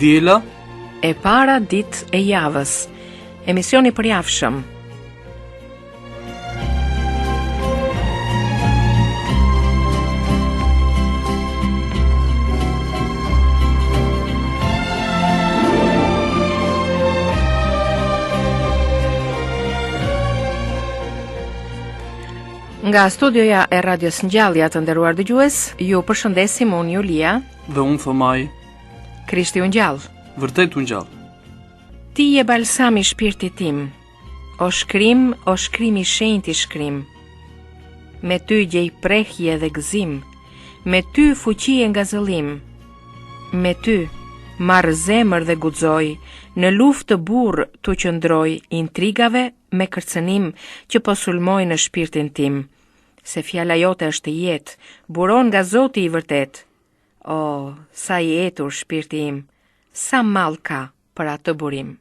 diela, e para ditë e javës, emisioni përjavshëm. Nga studioja e Radios Ngjallja, të nderuar dëgjues, ju përshëndesim unë Julia dhe unë Thomaj. Krishti u ngjall. Vërtet u ngjall. Ti je balsami i shpirtit tim, o shkrim i shenjtë i shkrim. Me ty gjej prehje dhe gëzim, me ty fuqi e ngazëllim. Me ty marr zemër dhe guxoj, në luftë të burr tu qëndroj, intrigave me kërcënim që po sulmoj në shpirtin tim. Se fjala jote është jetë, buron nga Zoti i vërtet. O, sa i etur shpirti im, sa mall ka për atë burim.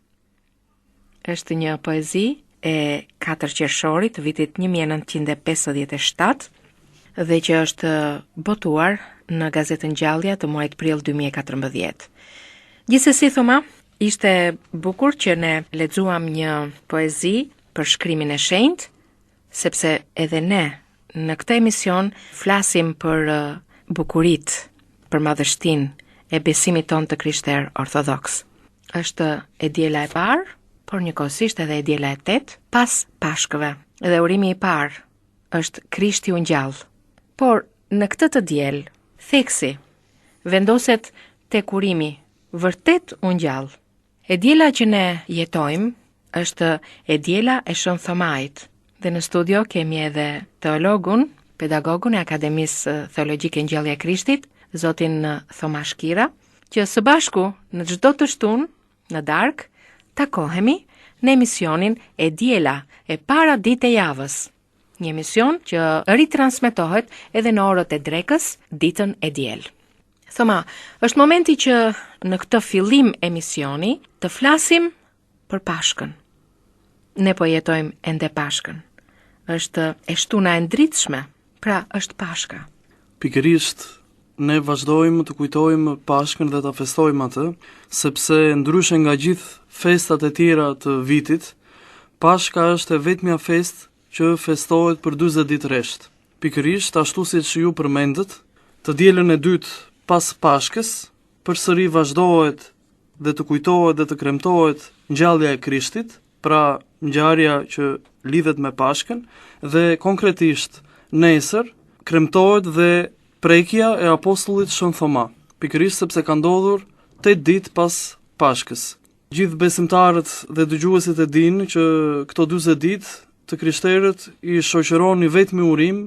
Është një poezi e 4 qershorit të vitit 1957 dhe që është botuar në Gazetën Ngjallja të muajit prill 2014. Gjithsesi, Thoma, ishte bukur që ne lexuam një poezi për shkrimin e shenjtë, sepse edhe ne në këtë emision flasim për bukuritë, për madhështinë e besimit ton të krishterë ortodoks. Është e diela e parë, por njëkohësisht edhe e diela e 8 pas Pashkëve. Dhe urimi i parë është Krishti u ngjall. Por në këtë të diel, theksi vendoset tek urimi, vërtet u ngjall. E diela që ne jetojmë është e diela e Shën Thomait. Dhe në studio kemi edhe teologun, pedagogun e Akademisë Theologjike Ngjallja e Krishtit, zotin Thoma Shkira, që së bashku në çdo të shtunë, në darkë, takohemi në emisionin e diela e para ditë e javës. Një emision që ritransmetohet edhe në orët e drekës ditën e diel. Thoma, është momenti që në këtë fillim emisioni të flasim për Pashkën. Ne po jetojmë ende Pashkën. Është e shtuna e ndritshme, pra është Pashka. Pikërisht, ne vazhdojmë të kujtojmë Pashkën dhe ta festojmë atë, sepse ndryshe nga gjithë festat e tjera të vitit, Pashka është e vetmja festë që festohet për 40 ditë rresht. Pikërisht, ashtu siç ju përmendët, të dielën e dytë pas Pashkës, përsëri vazhdohet dhe të kujtohet dhe të kremtohet ngjallja e Krishtit, pra ngjarja që lidhet me Pashkën, dhe konkretisht nesër kremtohet dhe prekja e apostullit Shën Thoma, pikërisht sepse ka ndodhur 8 ditë pas Pashkës. Gjithë besimtarët dhe dëgjuesit e dinë që këto 40 ditë të krishterët i shoqëron një vetmi urim,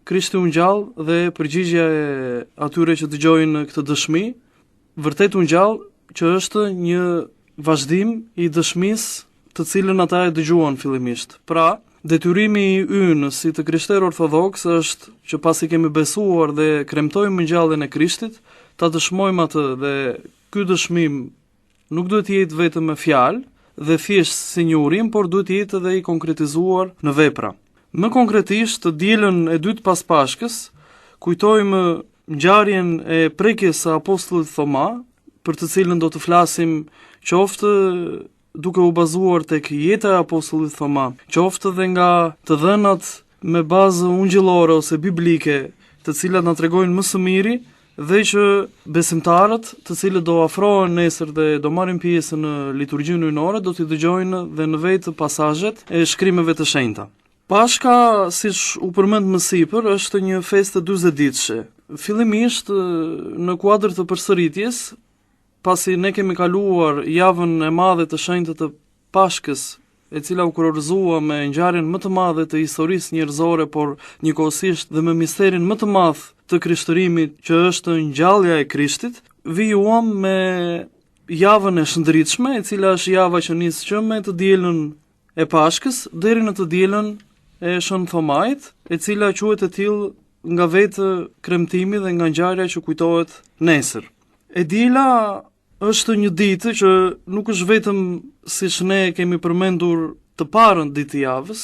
Krishti u ngjall, dhe përgjigjja e atyre që dëgjojnë këtë dëshmi, vërtet u ngjall, që është një vazhdim i dëshmisë të cilën ata e dëgjuan fillimisht. Pra, detyrimi i ynë si të krishterë ortodoks është që pasi kemi besuar dhe kremtojmë ngjalljen e Krishtit, ta dëshmojmë atë, dhe ky dëshmim nuk duhet të jetë vetëm me fjalë dhe thjesht si një urim, por duhet të jetë edhe i konkretizuar në vepra. Më konkretisht, të dielën e dytë pas Pashkës, kujtojmë ngjarjen e prekjes së apostullit Thoma, për të cilën do të flasim qoftë duke u bazuar tek jeta e apostullit Thoma, qoftë dhe nga të dhënat me bazë ungjillore ose biblike, të cilat na tregojnë më së miri, dhe që besimtarët, të cilët do afrohen nesër dhe do marrin pjesë në liturgjinë hyjnore, do t'i dëgjojnë dhe në vetë pasazhet e shkrimeve të shenjta. Pashka, siç u përmend më sipër, është një festë 40 ditëshe. Fillimisht në kuadër të përsëritjes, pasi ne kemi kaluar javën e madhe të shenjtë të Pashkës, e cila u kurorëzua me ngjarjen më të madhe të historisë njerëzore, por njëkohësisht dhe me misterin më të madh të krishtërimit, që është ngjallja e Krishtit, vijuam me javën e shëndritshme, e cila është java që nis që me të dielën e Pashkës deri në të dielën e Shën Thomait, e cila quhet e tillë nga vetë kremtimi dhe nga ngjarja që kujtohet nesër. E diela është një ditë që nuk është vetëm, siç ne kemi përmendur, të parën ditë të javës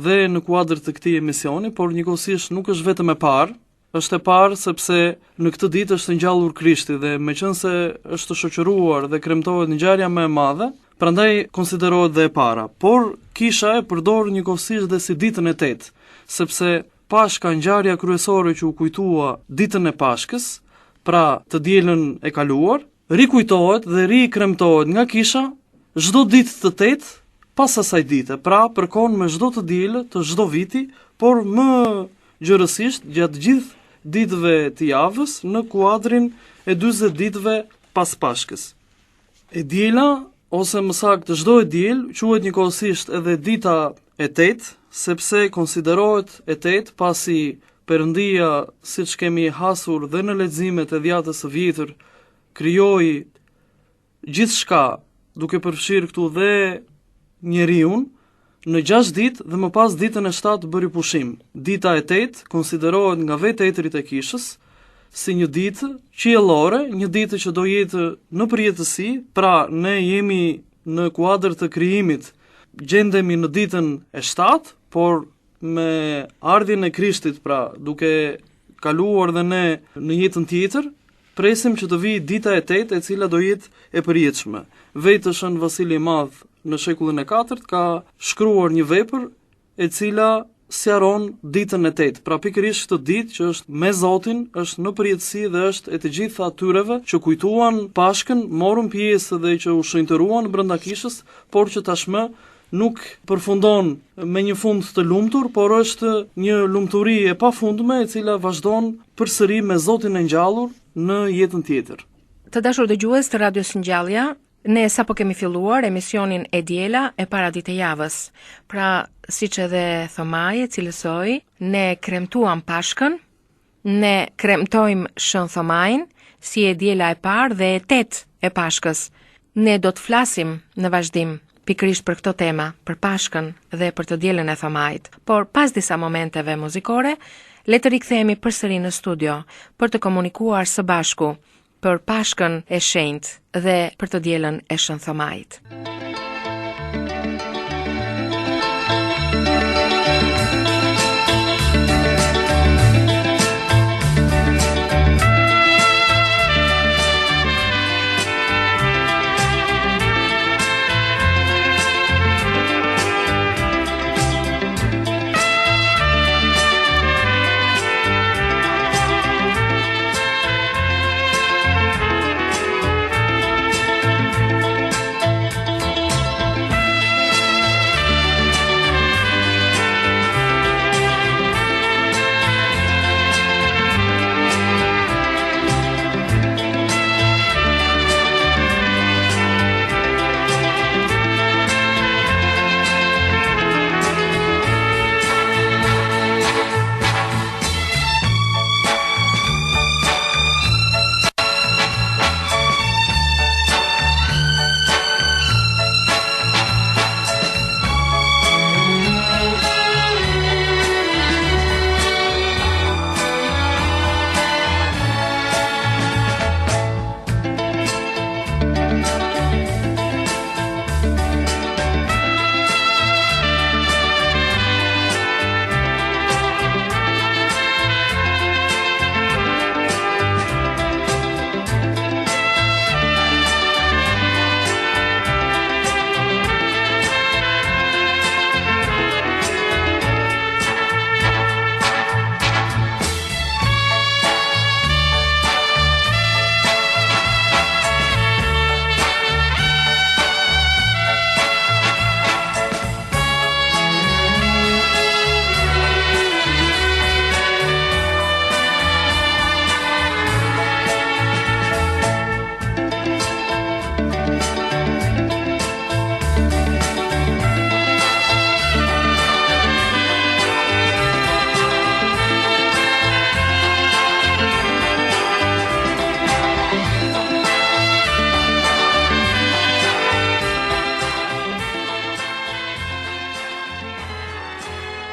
dhe në kuadër të këtij emisioni, por njëkohësisht nuk është vetëm e parë, është e parë sepse në këtë ditë është ngjallur Krishti dhe meqense është shoqëruar dhe kremtohet ngjarja më e madhe, prandaj konsiderohet dhe e para. Por kisha e përdor njëkohësisht dhe si ditën e 8, sepse Pashka, ngjarja kryesore që u kujtua ditën e Pashkës, pra të dielën e kaluar, rikujtohet dhe rikremtohet nga kisha çdo ditë të 8 pas asaj dite, pra përkon me çdo të dielë të çdo viti, por më gjërësisht gjatë gjithë ditëve të javës në kuadrin e 40 ditëve pas Pashkës. E diela, ose më saktë çdo e diel, quhet njëkohësisht edhe dita e 8, sepse konsiderohet e 8 pasi Perëndia, siç kemi hasur dhe në leximet e dhjatës së vjetër, krijoi gjithçka, duke përfshirë këtu dhe njeriun, në 6 ditë dhe më pas ditën e 7 bëri pushim. Dita e 8 konsiderohet nga vetë etrit e kishës si një ditë qiellore, një ditë që do jetë në përjetësi, pra ne jemi në kuadër të krijimit, gjendemi në ditën e 7, por me ardhjen e Krishtit, pra duke kaluar dhe ne në jetën tjetër, presim që të vijë dita e 8 e cila do jetë e përjetshme. Vetëshën Vasili i Madh në shekullin e 4 ka shkruar një vepër e cila sqaron ditën e 8. Pra pikërisht këtë ditë që është me Zotin, është në përjetësi dhe është e të gjitha atyreve që kujtuan Pashkën, morën pjesë dhe që u shenjtëruan brenda kishës, por që tashmë nuk përfundon me një fund të lumtur, por është një lumturi e pafundme e cila vazhdon përsëri me Zotin e ngjallur në jetën tjetër. Të dashur dëgjues të Radios Ngjallja, ne sapo kemi filluar emisionin e diela e para ditë javës. Pra, siç edhe Thomai e cilësoi, ne kremtuam Pashkën, ne kremtojmë Shën Thomain si e diela e parë dhe e 8 e Pashkës. Ne do të flasim në vazhdim pikërisht për këto tema, për Pashkën dhe për të dielën e Thomait. Por pas disa momenteve muzikore, le të rikthehemi përsëri në studio për të komunikuar së bashku për Pashkën e shenjtë dhe për të dielën e Shën Thomait.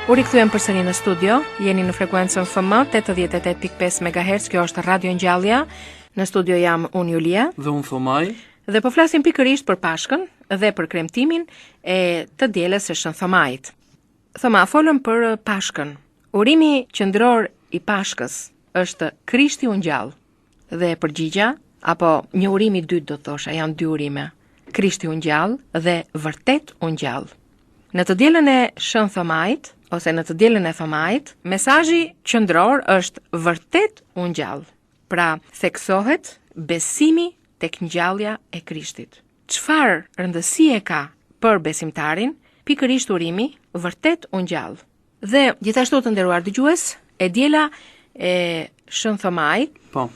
U rikthyem përsëri në studio, jeni në frekuencën FM 88.5 MHz, kjo është Radio Ngjallja. Në studio jam unë Julia dhe unë Thomai. Dhe po flasim pikërisht për Pashkën dhe për kremtimin e të dielës së Shën Thomait. Thoma, folëm për Pashkën. Urimi qendror i Pashkës është Krishti u ngjall? Dhe përgjigja, apo një urim i dytë do thosha, janë dy urime. Krishti u ngjall dhe vërtet u ngjall. Në të dielën e Shën Thomait, ose në të dielën e Thomait, mesazhi qendror është vërtet u ngjall. Pra, theksohet besimi tek ngjallja e Krishtit. Çfarë rëndësie ka për besimtarin? Pikërisht urimi vërtet u ngjall. Dhe gjithashtu të nderuar dëgjues, e diela e Shën Thomait, Po.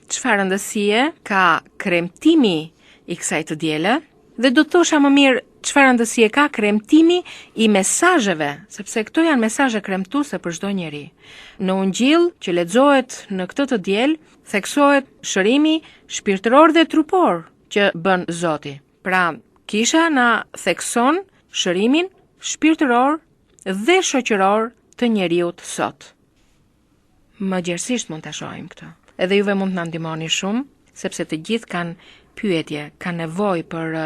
çfarë rëndësie ka kremtimi i kësaj të diele? Dhe do të thosha më mirë çfarë rëndësie ka kremtimi i mesazheve, sepse këto janë mesazhe kremtuese për çdo njeri. Në Ungjill që lexohet në këtë të diel, theksohet shërimi shpirtëror dhe trupor që bën Zoti. Pra, kisha na thekson shërimin shpirtëror dhe shoqëror të njeriut sot. Më gjerësisht mund ta shohim këtë. Edhe juve mund të na ndihmoni shumë, sepse të gjithë kanë pyetje, kanë nevojë për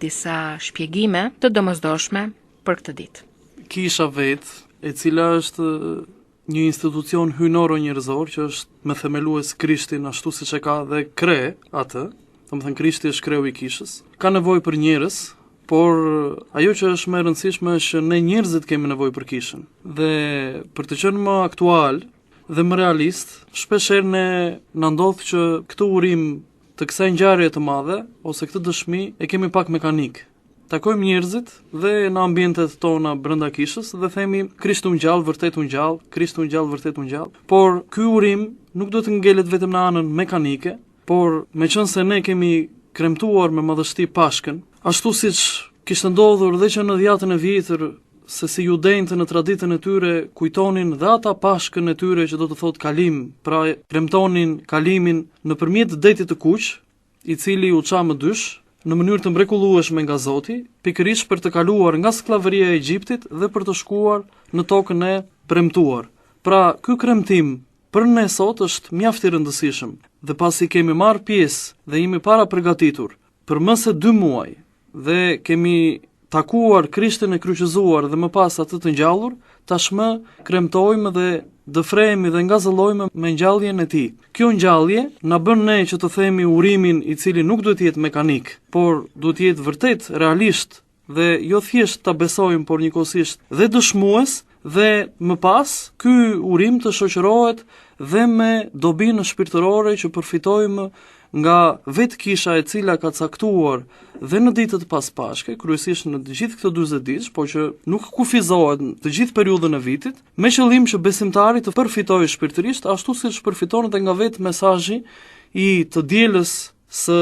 disa shpjegime të domosdoshme për këtë ditë. Kisha vetë, e cila është një institucion hyjnor njerëzor që është me themelues Krishtin ashtu siç e ka dhe kre atë, domethënë Krishti është kreu i kishës. Ka nevojë për njerëz, por ajo që është më e rëndësishme është që ne njerëzit kemi nevojë për kishën. Dhe për të qenë më aktual dhe më realist, shpeshherë ne na ndodh që këtë urim të kësaj ngjarje të madhe ose këtë dëshmi e kemi pak mekanik. Takojmë njerëzit dhe në ambientet tona brenda kishës dhe themi Krishti u ngjall, vërtet u ngjall, Krishti u ngjall, vërtet u ngjall. Por ky urim nuk do të ngelet vetëm në anën mekanike, por meqense ne kemi kremtuar me madhështi Pashkën, ashtu siç kishte ndodhur dhe që në dhjetën e vjetër se si judejtë në traditën e tyre kujtonin dhe ata Pashkën e tyre që do të thotë kalim, pra premtonin kalimin nëpërmjet detit të Kuq, i cili u ça më dysh në mënyrë të mrekullueshme nga Zoti, pikërisht për të kaluar nga skllavëria e Egjiptit dhe për të shkuar në tokën e premtuar. Pra, ky kremtim për ne sot është mjaft i rëndësishëm dhe pasi kemi marrë pjesë dhe jemi para përgatitur për më se 2 muaj dhe kemi takuar Krishtin e kryqëzuar dhe më pas atë të ngjallur, tashmë kremtojmë dhe dëfrehemi dhe ngazëllojmë me ngjalljen e tij. Kjo ngjallje na bën ne që të themi urimin i cili nuk duhet të jetë mekanik, por duhet të jetë vërtet realisht dhe jo thjesht ta besojmë, por njëkohësisht dhe dëshmues dhe më pas ky urim të shoqërohet dhe me dobinë shpirtërore që përfitojmë nga vetë kisha e cila ka caktuar dhe në ditët pas Pashke, kryesisht në të gjithë këto 40 ditë, por që nuk kufizohet në të gjithë periudhën e vitit, me qëllim që besimtari të përfitojë shpirtërisht, ashtu siç përfiton edhe nga vetë mesazhi i të dielës së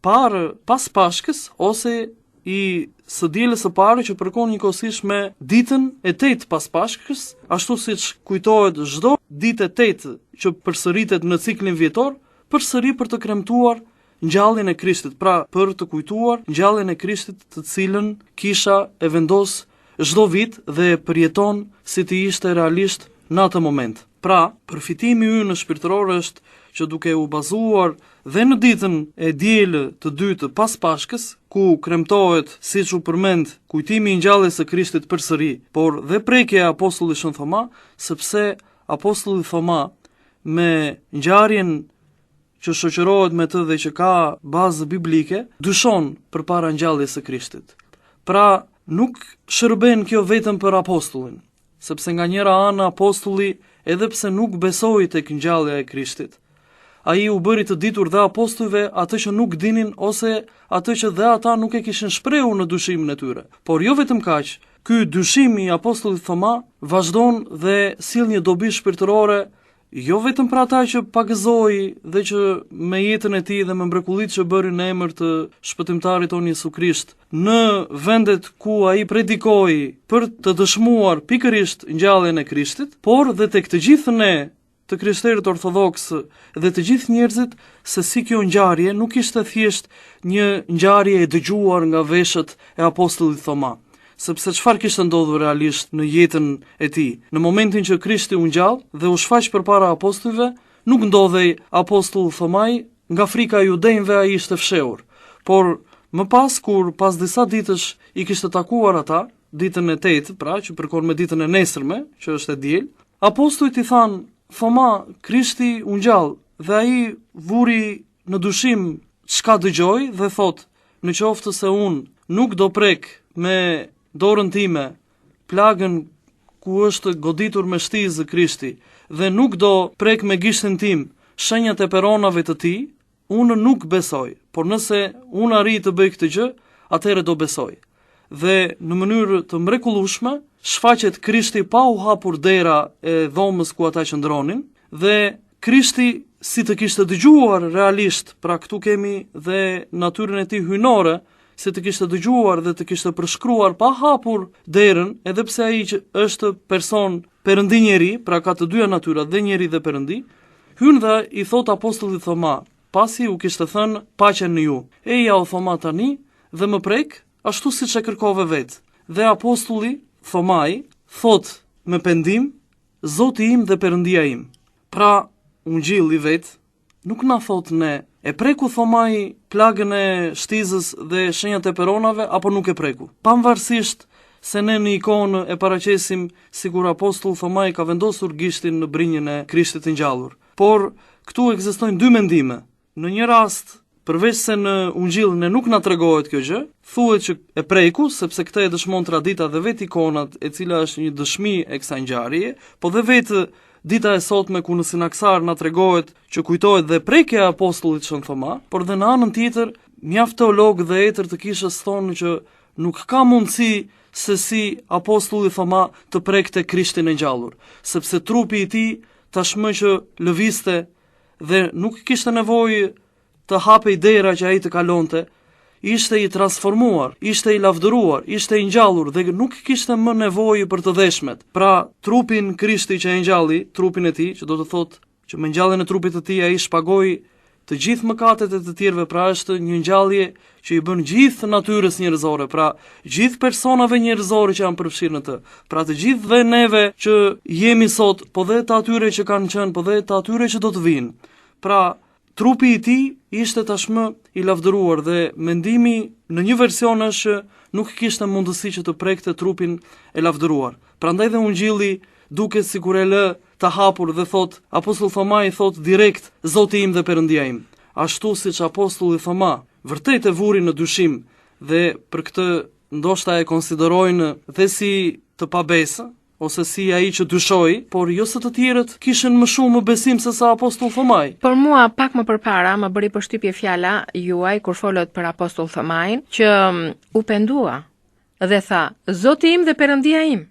parë pas Pashkës ose i së dielës së parë që përkon njëkohësisht me ditën e 8 pas Pashkës, ashtu siç kujtohet çdo ditë e 8 që përsëritet në ciklin vjetor, përsëri për të kremtuar ngjalljen e Krishtit, pra për të kujtuar ngjalljen e Krishtit të cilën kisha e vendos çdo vit dhe e përjeton si të ishte realisht në atë moment. Pra, përfitimi ynë shpirtëror është që duke u bazuar dhe në ditën e dielë të dytë pas Pashkës, ku kremtohet, siç u përmend, kujtimi i ngjalljes së Krishtit përsëri, por dhe prekja e apostullit Shën Thoma, sepse apostulli Thoma me ngjarjen që shoqërohet me të dhe që ka bazë biblike, dyshon përpara ngjalljes së Krishtit. Pra, nuk shërben kjo vetëm për apostullin, sepse nga njëra anë apostulli, edhe pse nuk besoi tek ngjallja e Krishtit, ai u bëri të ditur dhe apostujve atë që nuk dinin ose atë që dhe ata nuk e kishin shprehur në dyshimin e tyre. Por jo vetëm kaq, ky dyshim i apostullit Thoma vazhdon dhe sill një dobi shpirtërore jo vetëm për ata që pagëzoi dhe që me jetën e tij dhe me mrekullitë që bëri në emër të shpëtimtarit tonë Jezu Krisht, në vendet ku ai predikoi për të dëshmuar pikërisht ngjalljen e Krishtit, por dhe tek të gjithë ne, të krishterët ortodoks dhe të gjithë njerëzit, se si kjo ngjarje nuk ishte thjesht një ngjarje e dëgjuar nga veshët e apostullit Thoma. Sepse çfarë kishte ndodhur realisht në jetën e tij? Në momentin që Krishti u ngjall dhe u shfaq përpara apostujve, nuk ndodhej apostulli Thomai, nga frika e judejve ai ishte fshehur. Por më pas, kur pas disa ditësh i kishte takuar ata, ditën e 8, pra që përkon me ditën e nesërme, që është e diel, apostujt i thanë Thoma, Krishti u ngjall dhe ai vuri në dyshim çka dëgjoi dhe thot, në qoftë se unë nuk do prek me dorën time plagën ku është goditur me shtizë Krishti dhe nuk do prek me gishtin tim shenjat e peronave të tij, unë nuk besoj. Por nëse unë arri të bëj këtë gjë, atëherë do besoj. Dhe në mënyrë të mrekullueshme shfaqet Krishti pa u hapur dera e dhomës ku ata qëndronin dhe Krishti si të kishte dëgjuar realisht, pra këtu kemi dhe natyrën e tij hyjnore, si të kishte dëgjuar dhe të kishte përshkruar pa hapur derën, edhe pse ai që është person perëndi njeri, pra ka të dyja natyrat, dhe njeri dhe perëndi, hyn dhe i thot apostullit Thoma, pasi u kishte thënë paqen në ju. Eja o Thoma tani dhe më prek ashtu siç e kërkove vetë. Dhe apostulli Thomai thot me pendim, Zoti im dhe Perëndia im. Pra, ungjilli vet nuk na thot ne e preku Thomai plagën e shtizës dhe shenjat e peronave apo nuk e preku. Pavarësisht se ne në ikonë e paraqesim sikur apostull Thomai ka vendosur gishtin në brinjën e Krishtit të ngjallur. Por këtu ekzistojnë dy mendime. Në një rast, përveç se në Ungjill ne nuk na tregohet kjo gjë, thuhet që e preku, sepse këtë e dëshmon tradita dhe vetë ikonat, e cila është një dëshmi e kësaj ngjarjeje, po dhe vetë dita e sotme ku në Sinaksar na tregohet që kujtohet dhe prekja e apostullit Shën Thoma, por dhe në anën tjetër, mjaft teologë dhe etër të kishës thonë që nuk ka mundësi se si apostulli Thoma të prekte Krishtin e ngjallur, sepse trupi i tij tashmë që lëvizte dhe nuk kishte nevojë të hapej dera që ai të kalonte, ishte i transformuar, ishte i lavdëruar, ishte i ngjallur dhe nuk kishte më nevojë për të dheshmet. Pra, trupin Krishti që e ngjalli, trupin e tij, që do të thotë që me ngjalljen e trupit të tij ai shpagoi të gjithë mëkatet e të tjerëve, pra është një ngjallje që i bën gjithë natyrës njerëzore, pra gjithë personave njerëzore që janë përfshirë në të, pra të gjithë dhe neve që jemi sot, po dhe të atyre që kanë qenë, po dhe të atyre që do të vinë. Pra, trupi i tij ishte tashmë i lavdëruar dhe mendimi në një version është nuk kishte mundësi që të prekte trupin e lavdëruar. Prandaj dhe Ungjilli duket sikur e lë të hapur dhe thot, apostull Thoma i thot direkt, Zoti im dhe Perëndia im. Ashtu siç apostulli Thoma vërtet e vuri në dyshim dhe për këtë ndoshta e konsiderojnë dhe si të pabesë, ose si ai që dyshoi, por jo se të tjerët kishin më shumë besim se sa apostull Thomai. Por mua pak më përpara më bëri përshtypje fjala juaj kur folët për apostull Thomain, që u pendua dhe tha, Zoti im dhe Perëndia im.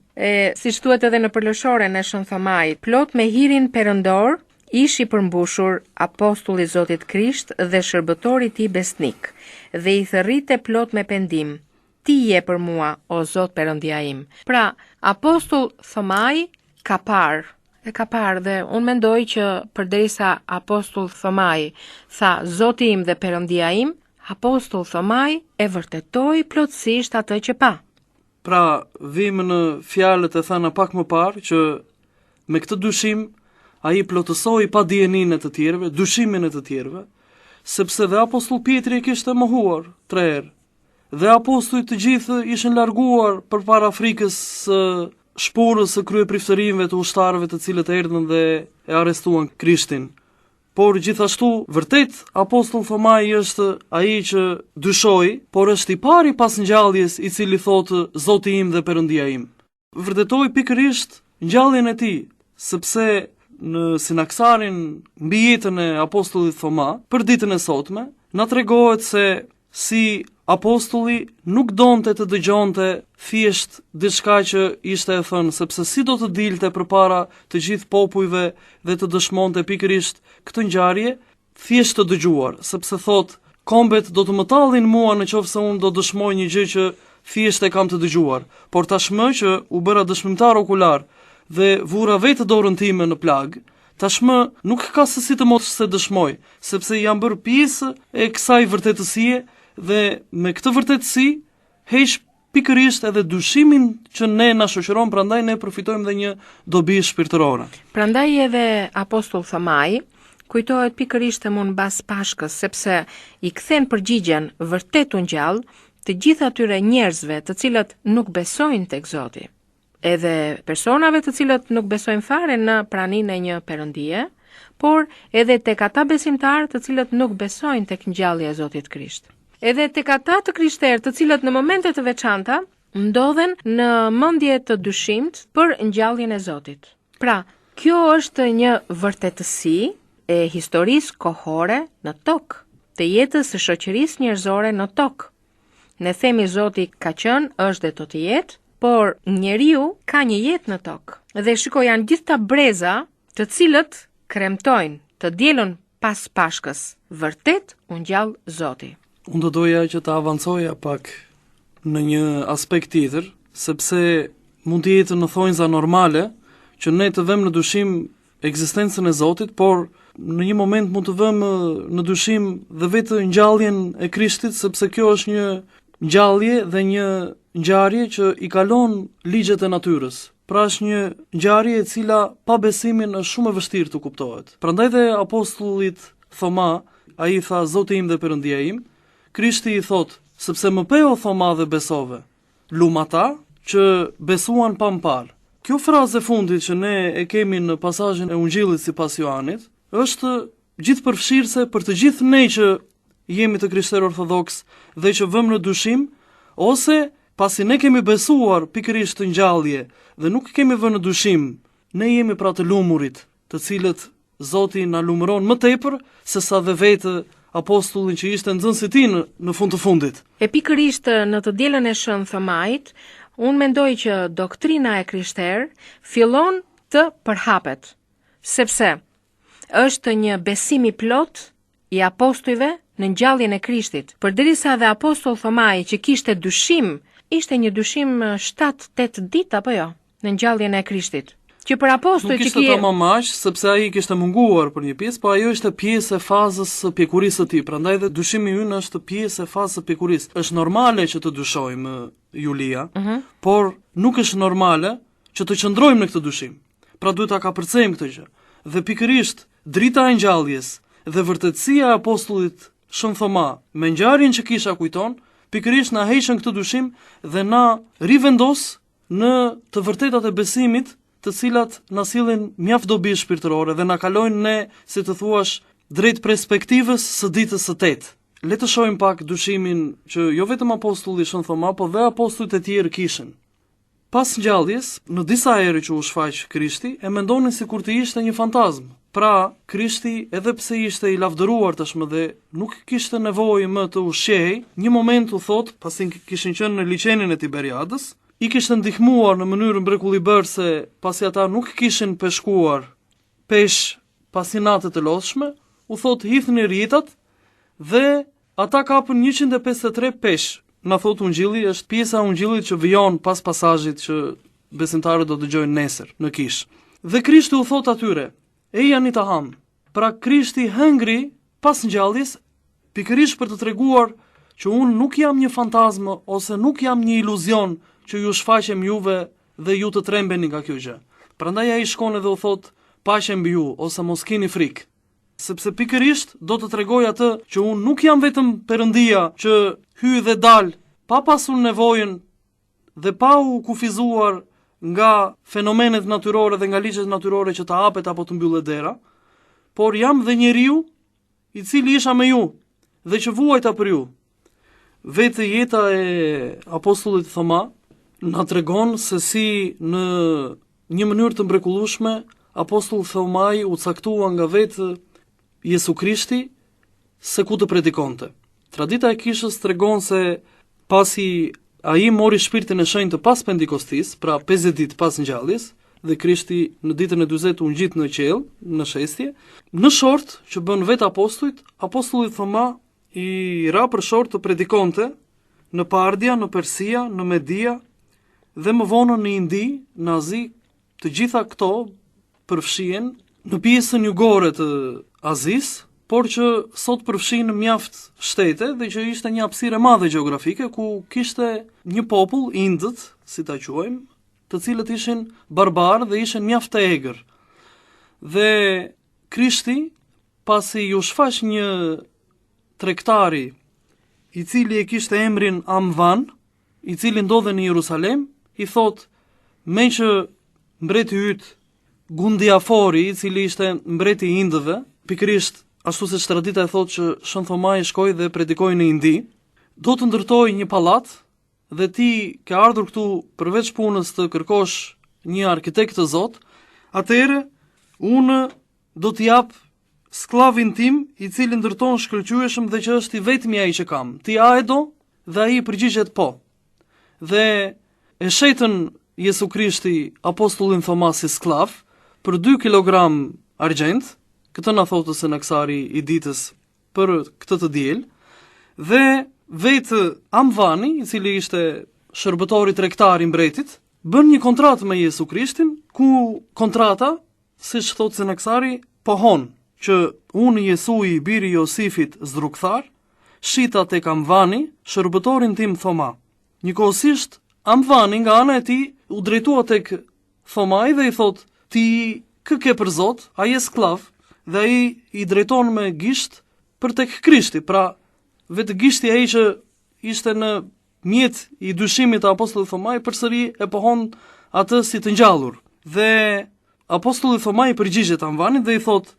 Siç thuhet edhe në përlëshoren e Shën Thomait, plot me hirin perëndor, ishi përmbushur apostulli i Zotit Krisht dhe shërbëtori i tij besnik, dhe i thërrite plot me pendim. Ti je për mua, o Zot Perëndia im. Pra, apostull Thomai ka parë dhe unë mendoj që përderisa apostull Thomai tha Zoti im dhe Perëndia im, apostull Thomai e vërtetoi plotësisht atë që pa. Pra, vim në fjalët e thëna pak më parë që me këtë dyshim ai plotësoi pa dijeninë e të tjerëve, dyshimin e të tjerëve, sepse dhe apostull Pietri kishte mohuar 3 herë. Dhe apostujt të gjithë ishin larguar përpara frikës së shpurës së kryepriftërinëve të ushtarëve të cilët erdhën dhe e arrestuan Krishtin. Por gjithashtu, vërtet, apostull Thomai është ai që dyshoi, por është i pari pas ngjalljes i cili thotë Zoti im dhe Perëndia im. Vërtetoi pikërisht ngjalljen e tij, sepse në Sinaksarin mbi jetën e apostullit Thoma, për ditën e sotme, na tregohet se si apostulli nuk donte të dëgjonte thjesht diçka që ishte e thënë, sepse si do të dilte përpara të gjithë popujve dhe të dëshmonte pikërisht këtë ngjarje, thjesht të dëgjuar, sepse thot, kombet do të më tallin mua në qoftë se unë do dëshmoj një gjë që thjesht e kam të dëgjuar, por tashmë që u bëra dëshmimtar okular dhe vura vetë dorën time në plag, tashmë nuk ka se si të mos se dëshmoj, sepse jam bërë pjesë e kësaj vërtetësie dhe me këtë vërtetësi heq pikërisht edhe dyshimin që ne na shoqëron, prandaj ne përfitojmë dhe një dobi shpirtërore. Prandaj edhe apostull Thomai kujtohet pikërisht e mund mbas Pashkës, sepse i kthen përgjigjen vërtet u ngjall të gjithë atyre njerëzve të cilët nuk besojnë tek Zoti. edhe personave të cilët nuk besojnë fare në praninë e një perëndie, por edhe tek ata besimtarë të cilët nuk besojnë tek ngjallja e Zotit Krisht. Edhe tek ata të krishterë të cilët në momente të veçanta ndodhen në mendje të dyshimt për ngjalljen e Zotit. Pra, kjo është një vërtetësi e historisë kohore në tokë, të jetës së shoqërisë njerëzore në tokë. Ne themi Zoti ka qenë, është dhe do të jetë, por njeriu ka një jetë në tokë. Dhe shiko, janë gjithta breza të cilët kremtojnë të dielën pas Pashkës. Vërtet u ngjall Zoti. Unë do doja që të avancoja pak në një aspekt tjetër, sepse mund të jetë në thonjza normale që ne të vëmë në dyshim ekzistencën e Zotit, por në një moment mund të vëmë në dyshim dhe vetë ngjalljen e Krishtit, sepse kjo është një ngjallje dhe një ngjarje që i kalon ligjet e natyrës. Pra është një ngjarje e cila pa besimin është shumë e vështirë të kuptohet. Prandaj dhe apostullit Thoma, ai i tha Zoti im dhe Perëndia im, Krishti i thot, sepse më peo Thoma dhe besove, lum ata që besuan pa më parë. Kjo frazë e fundit që ne e kemi në pasazhin e Ungjillit sipas Johanit, është gjithë përfshirëse për të gjithë ne që jemi të krishterë ortodoks dhe që vëmë në dyshim, ose pasi ne kemi besuar pikërisht të ngjallje dhe nuk kemi vënë në dyshim, ne jemi pra të lumurit, të cilët Zoti na lumëron më tepër se sa dhe vetë apostullin që ishte nxënësi i tij në fund të fundit. E pikërisht në të dielën e shën Thomait, unë mendoj që doktrina e krishterë fillon të përhapet, sepse është një besim i plot i apostujve në ngjalljen e Krishtit. Përderisa dhe apostull Thomai që kishte dyshim, ishte një dyshim 7-8 ditë apo jo, në ngjalljen e Krishtit. Që për apostujt nuk ishte tamam aq, sepse ai kishte munguar për një pjesë, po ajo ishte pjesë e fazës së pjekurisë së tij. Prandaj dhe dyshimi ynë është pjesë e fazës së pjekurisë. Është normale që të dyshojmë, Julia, por nuk është normale që të qëndrojmë në këtë dyshim. Pra duhet ta kapërcejmë këtë gjë. Dhe pikërisht drita e ngjalljes dhe vërtetësia e apostullit Shën Thoma me ngjarjen që kisha kujton, pikërisht na heqën këtë dyshim dhe na rivendos në të vërtetat e besimit, të cilat na sillin mjaft dobi shpirtërore dhe na kalojnë ne, si të thuash, drejt perspektivës së ditës së 8. Le të shohim pak dyshimin që jo vetëm apostulli Shën Thoma, po dhe apostujt e tjerë kishin. Pas ngjalljes, në disa herë që u shfaq Krishti, e mendonin sikur të ishte një fantazm. Pra, Krishti, edhe pse ishte i lavdëruar tashmë dhe nuk kishte nevojë më të ushqehej, një moment u thot, pasi kishin qenë në liçenin e Tiberiadës, i kishte ndihmuar në mënyrë mrekullibarëse, pasi ata nuk kishin peshkuar pesh pasi natët të lodhshme, u thot hidhni rjetat dhe ata kapën 153 pesh. Na thot Ungjilli, është pjesa e Ungjillit që vijon pas pasazhit që besimtarët do dëgjojnë nesër në kish. Dhe Krishti u thot atyre, e janë të ham. Pra Krishti hëngri pas ngjalljes pikërisht për të treguar që unë nuk jam një fantazmë ose nuk jam një iluzion që ju shfaqem juve dhe ju të trembeni nga kjo gjë. Prandaj ai shkon edhe u thot, paqe mbi ju ose mos keni frikë. Sepse pikërisht do të tregoj atë që unë nuk jam vetëm Perëndia që hyj dhe dal pa pasur nevojën dhe pa u kufizuar nga fenomenet natyrore dhe nga ligjet natyrore që të hapet apo të mbyllet dera, por jam dhe njeriu i cili isha me ju dhe që vuajta për ju. Vetë jeta e apostullit Thoma na tregon se si në një mënyrë të mrekullueshme apostulli Thomai u caktua nga vetë Jesu Krishti se ku të predikonte. Tradita e kishës tregon se pasi ai mori shpirtin e shenjtë pas Pentekostis, pra 50 ditë pas ngjalljes, dhe Krishti në ditën e 40 u ngjit në qiell, në shestje, në short që bën vetë apostujt, apostulli Thoma i ra për short të predikonte në Pardia, në Persia, në Media dhe më vonë në Indi, në Azi. Të gjitha këto përfshihen në pjesën jugore të Azis, por që sot përfshin mjaft shtete dhe që ishte një hapësirë e madhe gjeografike ku kishte një popull, indët, si ta quajmë, të cilët ishin barbarë dhe ishin mjaft të egër. Dhe Krishti, pasi ju shfaq një tregtari i cili e kishte emrin Amvan, i cili ndodhe në Jerusalem, i thot, me që mbreti yt Gundiafori, i cili ishte mbreti i Indëve, pikërisht ashtu siç tradita e thotë që Shën Thomai shkoi dhe predikoi në Indi, do të ndërtoj një pallat dhe ti ke ardhur këtu përveç punës të kërkosh një arkitekt të Zot, atëherë unë do t'i jap sklavin tim i cili ndërton shkëlqyeshëm dhe që është i vetmi ai që kam. Ti a e do? Dhe ai përgjigjet po. Dhe e shetën Jesu Krishti apostullin Thoma si sklav për 2 kilogram argjend, këtë na thotë Senaksari i ditës për këtë të diel, dhe vetë Amvani, i cili ishte shërbëtori tregtar i mbretit, bën një kontratë me Jesu Krishtin, ku kontrata, siç thotë Senaksari, pohon që unë Jesui i biri Josifit zdrukthar, shita tek Amvani, shërbëtorin tim Thoma. Njëkohësisht Amvani nga ana e tij u drejtua tek Thomai dhe i thot: "Ti kë ke për Zot, ai je sklav." Dhe ai i drejton me gisht për tek Krishti. Pra, vetë gishti ai që ishte në mjet i dyshimit të apostullit Thomai përsëri e pohon atë si të ngjallur. Dhe apostulli Thomai përgjigjet Amvanit dhe i thot: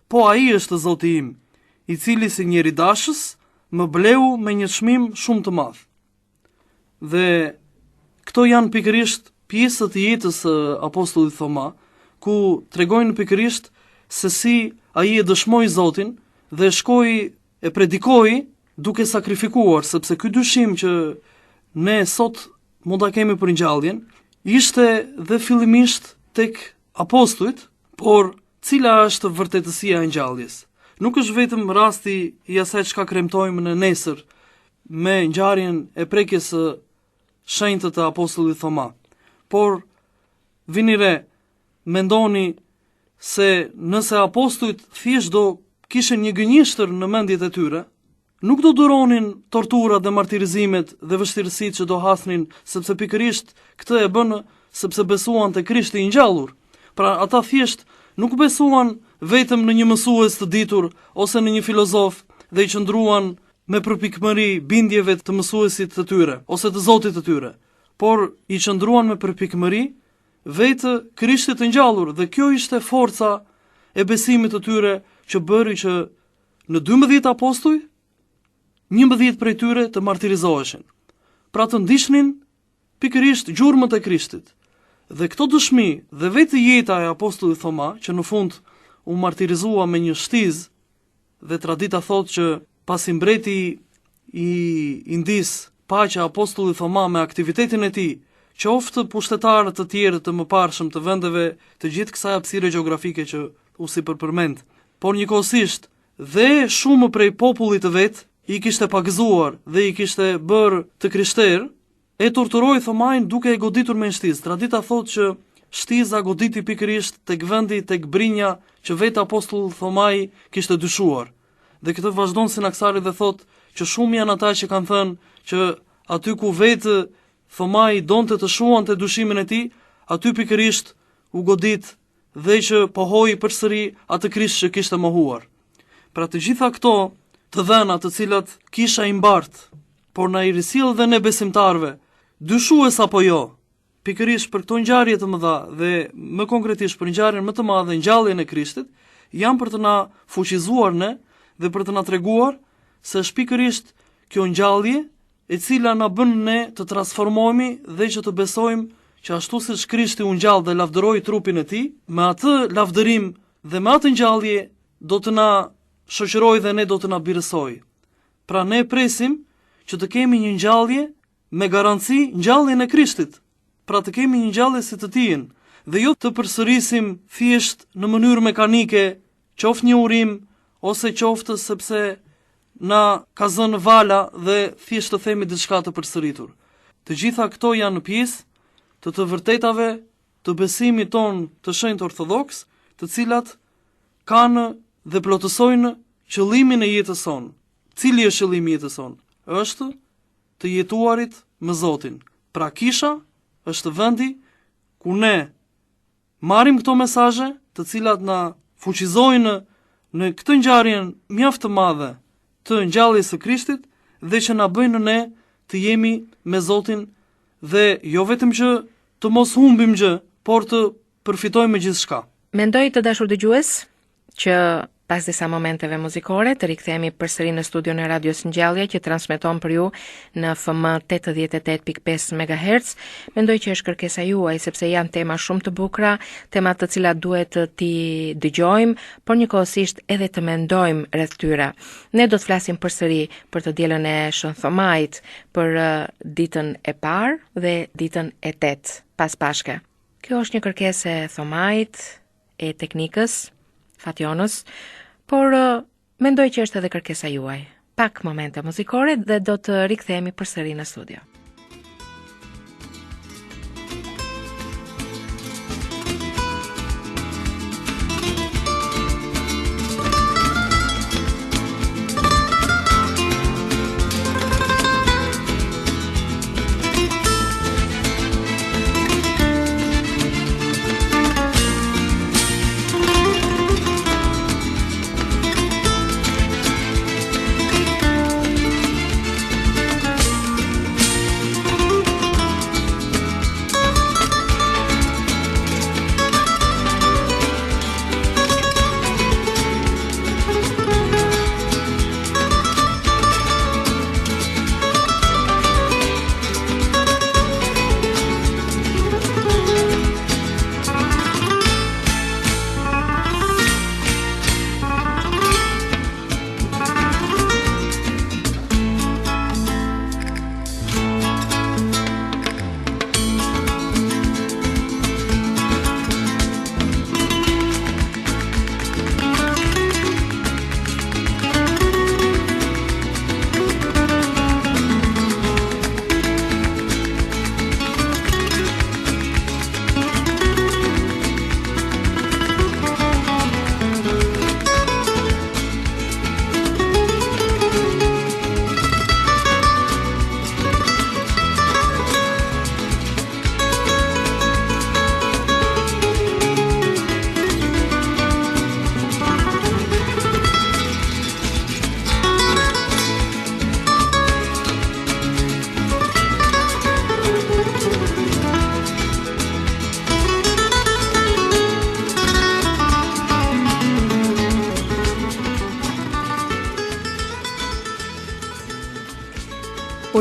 "Po ai është Zoti im, i cili si njeri dashës më bleu me një çmim shumë të madh." Dhe këto janë pikërisht pjesët e jetës së apostullit Thoma, ku tregojnë pikërisht se si ai e dëshmoi Zotin dhe shkoi e predikoi duke sakrifikuar, sepse ky dyshim që ne sot mund ta kemi për ngjalljen, ishte dhe fillimisht tek apostujt, por cila është vërtetësia e ngjalljes? Nuk është vetëm rasti i asaj çka kremtojmë në nesër me ngjarjen e prekjes së shenjtë të apostullit Thoma, por vini re, mendoni se nëse apostujt thjesht do kishin një gënjeshtër në mendjet e tyre, nuk do duronin torturat dhe martirizimet dhe vështirësitë që do hasnin, sepse pikërisht këtë e bën sepse besuan te Krishti i ngjallur. Pra ata thjesht nuk besuan vetëm në një mësues të ditur ose në një filozof dhe i qëndruan me përpikmëri bindjeve të mësuesit të tyre ose të Zotit të tyre, por i qëndruan me përpikmëri vetë Krishtit të ngjallur, dhe kjo ishte forca e besimit të tyre që bëri që në 12 apostuj 11 prej tyre të martirizoheshin. Pra të ndiqnin pikërisht gjurmët e Krishtit. Dhe këto dëshmi dhe vetë jeta e apostullit Thoma, që në fund u martirizua me një shtiz, dhe tradita thotë që pasi mbreti i Indis pa që apostulli Thoma me aktivitetin e tij, qoftë pushtetarët të tjerë të mëparshëm të vendeve të gjithë kësaj hapësire gjeografike që u sipërpërmend, por njëkohësisht dhe shumë prej popullit të vet i kishte pagëzuar dhe i kishte bërë të krishterë, e torturoi Thomain duke e goditur me shtiz. Tradita thotë që shtiza goditi pikërisht tek vendi, tek brinja që vetë apostulli Thomai kishte dyshuar. Dhe këtë vazhdon Senaksari dhe thotë që shumë janë ata që kanë thënë që aty ku vetë Thomai donte të shuante dyshimin e tij, aty pikërisht u godit dhe që pohoi përsëri atë Krisht që kishte mohuar. Pra të gjitha këto të dhëna të cilat kisha i mbart, por na i risjell dhe ne besimtarve, dyshues apo jo, pikërisht për këto ngjarje të mëdha dhe më konkretisht për ngjarjen më të madhe, ngjalljen e Krishtit, janë për të na fuqizuar ne dhe për të na treguar se është pikërisht kjo ngjallje e cila na bën ne të transformohemi dhe që të besojmë që ashtu siç Krishti u ngjall dhe lavdëroi trupin e tij, me atë lavdërim dhe me atë ngjallje do të na shoqëroj dhe ne do të na birësoj. Pra ne presim që të kemi një ngjallje me garanci, ngjalljen e Krishtit. Pra të kemi një ngjallje si të tijën dhe jo të përsërisim thjesht në mënyrë mekanike, qoftë një urim ose qoftë sepse na ka zënë vala dhe thjesht të themi diçka të përsëritur. Të gjitha këto janë pjesë të vërtetave të besimit ton të shenjtë ortodoks, të cilat kanë dhe plotësojnë qëllimin e jetës sonë. Cili është qëllimi i jetës sonë? Është të jetuarit me Zotin. Pra kisha është vendi ku ne marrim këto mesazhe, të cilat na fuqizojnë në këtë ngjarjen mjaft të madhe të ngjalljes së Krishtit dhe që na bëjnë ne të jemi me Zotin, dhe jo vetëm që të mos humbim gjë, por të përfitojmë gjithçka. Mendoj të dashur dëgjues që pas disa momenteve muzikore të rikthehemi përsëri në studion e Radios Ngjallja që transmeton për ju në FM 88.5 MHz. Mendoj që është kërkesa juaj sepse janë tema shumë të bukura, tema të cilat duhet të ti dëgjojmë, por njëkohësisht edhe të mendojmë rreth tyre. Ne do të flasim përsëri për të dielën e Shën Thomait, për ditën e parë dhe ditën e 8 pas Pashke. Kjo është një kërkesë e Thomait, e teknikës Fationës, por mendoj që është edhe kërkesa juaj. Pak momente muzikore dhe do të rikthehemi përsëri në studio.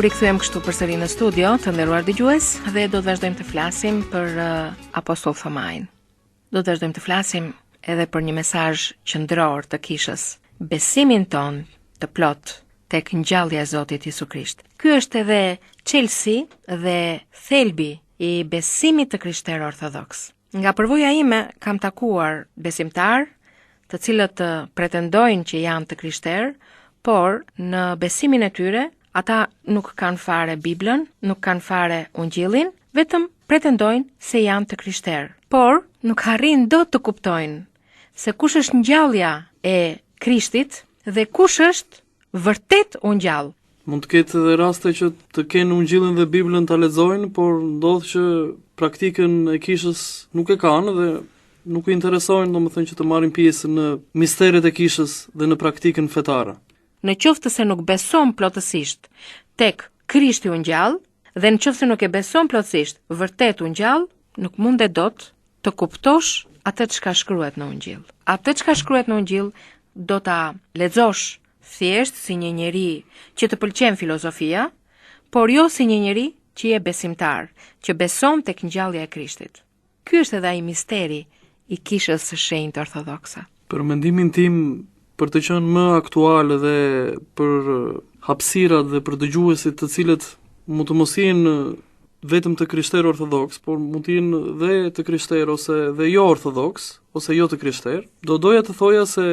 U rikthyem kështu përsëri në studio, të nderuar dëgjues, dhe do të vazhdojmë të flasim për Apostoll Thomain. Do të vazhdojmë të flasim edhe për një mesazh qendror të kishës, besimin ton të plot tek ngjallja e Zotit Jezu Krisht. Ky është edhe çelësi dhe thelbi i besimit të krishterë ortodoks. Nga përvoja ime kam takuar besimtar, të cilët pretendojnë që janë të krishterë, por në besimin e tyre ata nuk kanë fare Biblën, nuk kanë fare Ungjillin, vetëm pretendojnë se janë të krishterë. Por nuk arrin dot të kuptojnë se kush është ngjallja e Krishtit dhe kush është vërtet ungjall. Mund të ketë edhe raste që të kenë Ungjillin dhe Biblën ta lexojnë, por ndodh që praktikën e kishës nuk e kanë dhe nuk i interesojnë, domethënë që të marrin pjesë në misteret e kishës dhe në praktikën fetare. Në qoftë se nuk beson plotësisht tek Krishti ungjall dhe në qoftë se nuk e beson plotësisht vërtet ungjall, nuk mundet dot të kuptosh atë çka shkruhet në Ungjill. Atë çka shkruhet në Ungjill do ta lexosh thjesht si një njeri që të pëlqen filozofia, por jo si një njeri që je besimtar, që beson tek ngjallja e Krishtit. Ky është edhe ai misteri i kishës së shenjtë ortodokse. Për mendimin tim, për të qenë më aktuale dhe për hapësirat dhe për dëgjuesit të cilët mund të mos jenë vetëm të krishterë ortodoks, por mund të jenë dhe të krishterë ose dhe jo ortodoks, ose jo të krishterë, doja të thoja se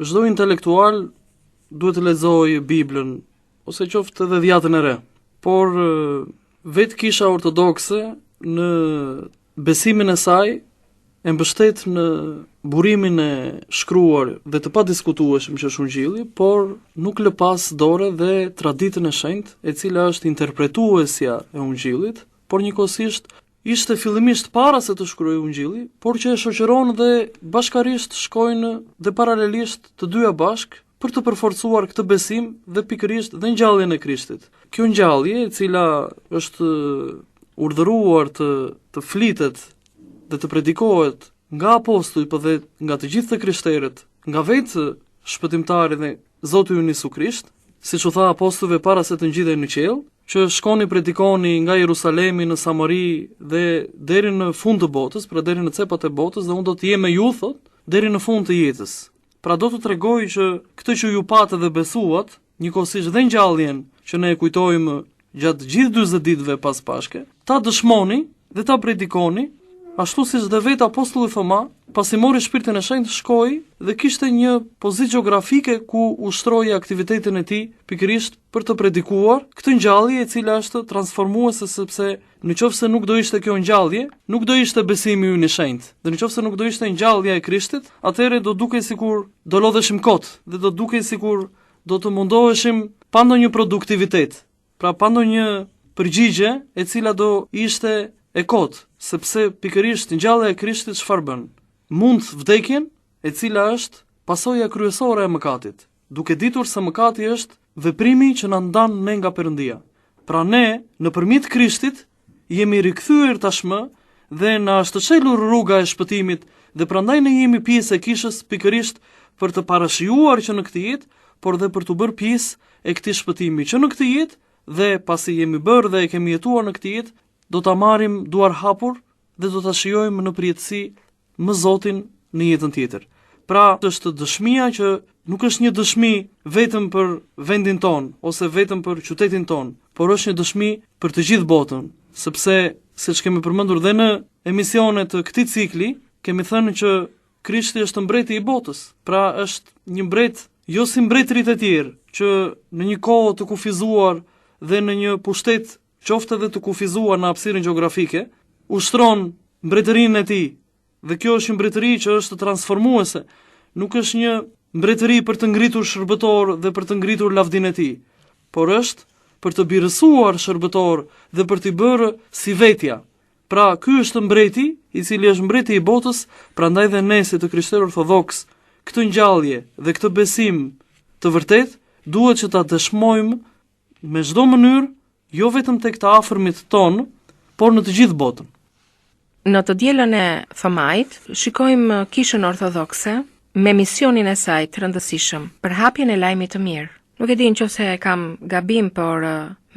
çdo intelektual duhet të lexojë Biblën ose qoftë edhe Dhjatën e Re. Por vetë kisha ortodokse në besimin e saj e mbështet në burimin e shkruar dhe të padiskutueshëm që është Ungjilli, por nuk lë pas dore dhe traditën e shenjtë, e cila është interpretuesja e Ungjillit, por njëkohësisht ishte fillimisht para se të shkruajë Ungjilli, por që e shoqëron dhe bashkarisht shkojnë dhe paralelisht të dyja bashk për të përforcuar këtë besim dhe pikërisht dhe ngjalljen e Krishtit. Kjo ngjallje, e cila është urdhëruar të flitet dhe të predikohet nga apostujt, po dhe nga të gjithë të krishterët, nga vetë shpëtimtari dhe Zoti ynë Jezu Krisht, siç u tha apostujve para se të ngjitej në qiell, që shkoni predikoni nga Jerusalemi në Samari dhe deri në fund të botës, pra deri në cepat e botës, dhe unë do të jem me ju, thot, deri në fund të jetës. Pra do të tregoj që këtë që ju patë dhe besuat, njëkohësisht dhe ngjalljen që ne e kujtojmë gjatë gjithë 40 ditëve pas Pashke, ta dëshmoni dhe ta predikoni, ashtu siç dhe vetë apostulli Thoma, pasi mori Shpirtin e Shenjtë, shkoi dhe kishte një pozitë gjeografike ku ushtroi aktivitetin e tij pikërisht për të predikuar këtë ngjallje e cila është transformuese, sepse nëse nuk do ishte kjo ngjallje, nuk do ishte besimi ynë i shenjtë. Dhe nëse nuk do ishte ngjallja e Krishtit, atëherë do dukej sikur do lodheshim kot dhe do dukej sikur do të mundoheshim pa ndonjë produktivitet. Pra pa ndonjë përgjigje e cila do ishte e kot, sepse pikërisht ngjallja e Krishtit çfarë bën? Mund vdekjen, e cila është pasojë kryesore e mëkatit, duke ditur se mëkati është veprimi që na ndan ne nga Perëndia. Pra ne, nëpërmjet Krishtit, jemi rikthyer tashmë dhe na është çelur rruga e shpëtimit, dhe prandaj ne jemi pjesë e kishës pikërisht për të parashijuar që në këtë jetë, por dhe për të bërë pjesë e këtij shpëtimi që në këtë jetë, dhe pasi jemi bërë dhe e kemi jetuar në këtë jetë, do ta marrim duar hapur dhe do ta shijojmë në përjetësi më Zotin në jetën tjetër. Pra, është dëshmia që nuk është një dëshmi vetëm për vendin ton ose vetëm për qytetin ton, por është një dëshmi për të gjithë botën, sepse siç kemi përmendur dhe në emisionet të këtij cikli, kemi thënë që Krishti është mbreti i botës. Pra, është një mbret jo si mbretërit e tjerë, që në një kohë të kufizuar dhe në një pushtet qoftë edhe të kufizuar në hapësirën gjeografike, ushtron mbretërinë e tij. Dhe kjo është një mbretëri që është transformuese, nuk është një mbretëri për të ngritur shërbëtor dhe për të ngritur lavdin e tij, por është për të birësuar shërbëtor dhe për t'i bërë si vetja. Pra, ky është mbreti, i cili është mbreti i botës, prandaj dhe ne si të krishterë ortodoks, këtë ngjallje dhe këtë besim të vërtet, duhet që ta dëshmojmë me çdo mënyrë, jo vetëm tek të afërmit tonë, por në të gjithë botën. Në të dielën e Thomait, shikojmë kishën ortodokse me misionin e saj të rëndësishëm për hapjen e lajmit të mirë. Nuk e di nëse kam gabim, por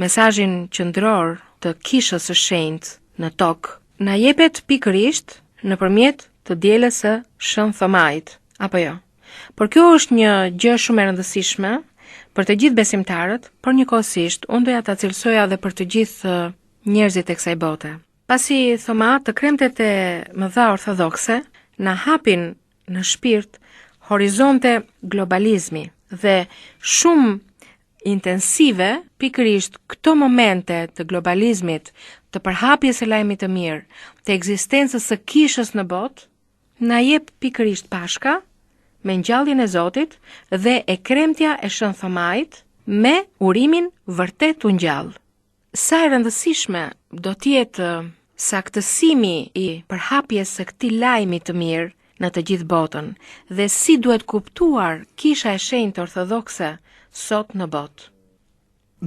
mesazhin qendror të kishës së shenjtë në tokë na jepet pikërisht nëpërmjet të dielës së Shën Thomait, apo jo? Por kjo është një gjë shumë e rëndësishme për të gjithë besimtarët, por njëkohësisht unë doja ta cilësoja edhe për të gjithë njerëzit e kësaj bote. Pasi Thoma të kremtet e mëdha ortodokse na hapin në shpirt horizonte globalizmi dhe shumë intensive pikërisht këto momente të globalizmit, të përhapjes së lajmit të mirë, të ekzistencës së kishës në botë, na jep pikërisht Pashka me ngjalljen e Zotit dhe e kremtja e Shën Thomait me urimin vërtet u ngjall. Sa e rëndësishme do të jetë saktësimi i përhapjes së këtij lajmi të mirë në të gjithë botën dhe si duhet kuptuar kisha e shenjtë ortodokse sot në botë.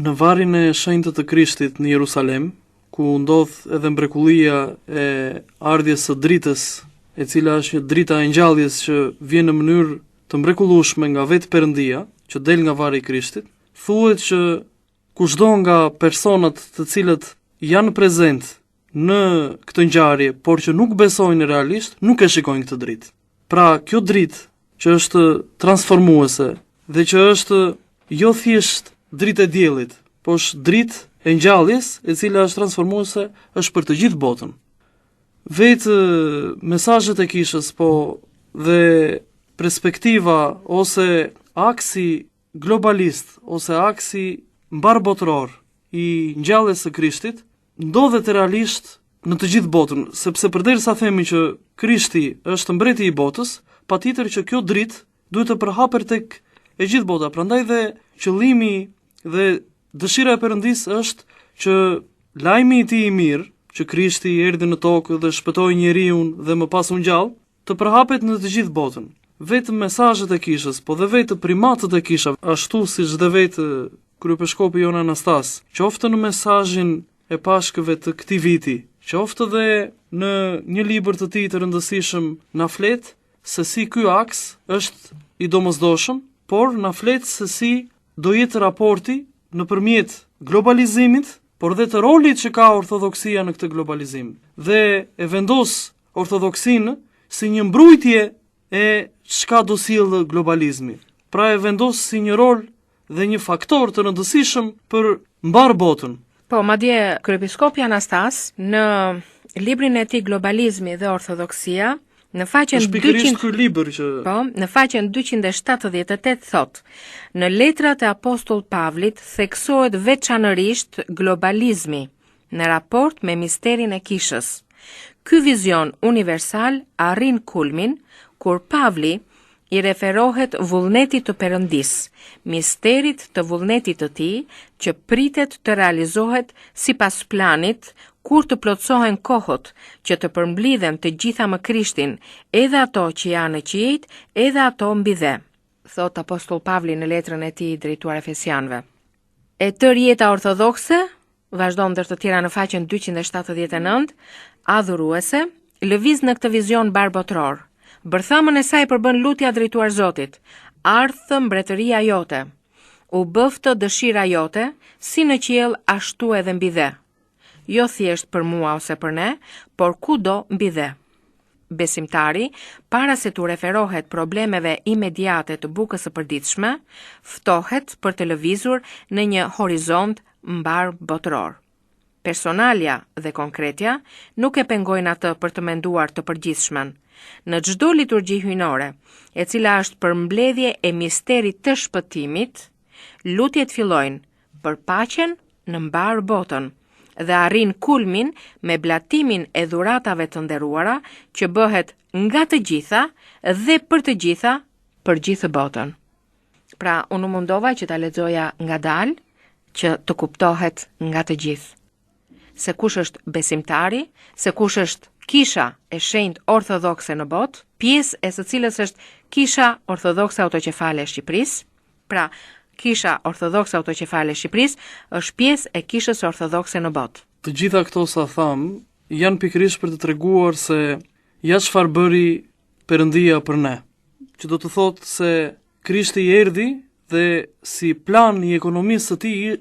Në varrin e shenjtë të Krishtit në Jerusalem, ku ndodh edhe mrekullia e ardhjes së dritës, e cila është një drita e ngjalljes që vjen në mënyrë të mrekullueshme nga vetë Perëndia, që del nga varri i Krishtit, thuhet që kushdo nga personat të cilët janë prezent në këtë ngjarje, por që nuk besojnë realisht, nuk e shikojnë këtë dritë. Pra, kjo dritë që është transformuese dhe që është jo thjesht dritë e diellit, por është dritë e ngjalljes, e cila është transformuese, është për të gjithë botën. Vetë mesazhet e kishës, po dhe perspektiva ose aksi globalist ose aksi mbarbotror i ngjalljes së Krishtit ndodhet realisht në të gjithë botën, sepse përderisa themi që Krishti është mbreti i botës, patjetër që kjo dritë duhet të përhapet tek e gjithë bota. Prandaj dhe qëllimi dhe dëshira e Perëndisë është që lajmi i tij i mirë, që Krishti erdhi në tokë dhe shpëtoi njeriu dhe më pas u ngjall, të përhapet në të gjithë botën. Vetëm mesazhet e kishës, po dhe vetë primatët e kishave, ashtu siç dhe vetë kryepeshkopi Jon Anastas, qoftë në mesazhin e pashkëve të këtij viti, qoftë dhe në një libër të tij të rëndësishëm na flet se si ky aks është i domosdoshëm, por na flet se si do jetë raporti nëpërmjet globalizimit, por dhe të rolit që ka ortodoksia në këtë globalizim. Dhe e vendos ortodoksinë si një mbrojtje e çka do sjellë globalizmi. Pra e vendos si një rol dhe një faktor të rëndësishëm për mbar botën. Po, madje kryepiskopi Anastas në librin e tij Globalizmi dhe Ortodoksia, në faqen 200 ky libër që Po, në faqen 278 thot: në letrat e apostoll Pavlit theksohet veçanërisht globalizmi në raport me misterin e kishës. Ky vizion universal arrin kulmin kur Pavli i referohet vullnetit të Perëndis, misterit të vullnetit të tij që pritet të realizohet sipas planit kur të plotësohen kohët që të përmblidhen të gjitha më Krishtin, edhe ato që janë në qiejt, edhe ato mbi dhe, thot apostoll Pavli në letrën e tij drejtuar Efesianëve. E tërë jeta ortodokse, vazhdon ndër të tjera në faqen 279, adhuruese, lëviz në këtë vizion barbotror. Bërthamën e saj përbën lutja drejtuar Zotit: ardhë mbretëria jote, u bëftë dëshira jote, si në qiell ashtu edhe mbi dhe. Jo thjesht për mua ose për ne, por kudo mbi dhe. Besimtari, para se të referohet problemeve imediate të bukës së përditshme, ftohet për të lëvizur në një horizont mbar botror. Personalja dhe konkretja nuk e pengojnë atë për të menduar të përgjithshmen. Në çdo liturgji hyjnore, e cila është përmbledhje e misterit të shpëtimit, lutjet fillojnë për paqen në mbar botën dhe arrin kulmin me blatimin e dhuratave të nderuara që bëhet nga të gjitha dhe për të gjitha për gjithë botën. Pra, unë mundova që ta lexoja ngadalë që të kuptohet nga të gjithë. Se kush është besimtari, se kush është kisha e shenjtë ortodokse në botë, pjesë e së cilës është Kisha Ortodokse Autoqefale e Shqipërisë. Pra, Kisha Ortodokse Autoqefale e Shqipërisë është pjesë e Kishës Ortodokse në botë. Të gjitha këto sa tham, janë pikërisht për të treguar se ja çfarë bëri Perëndia për ne. Që do të thotë se Krishti erdhi dhe si plan i ekonomisë së tij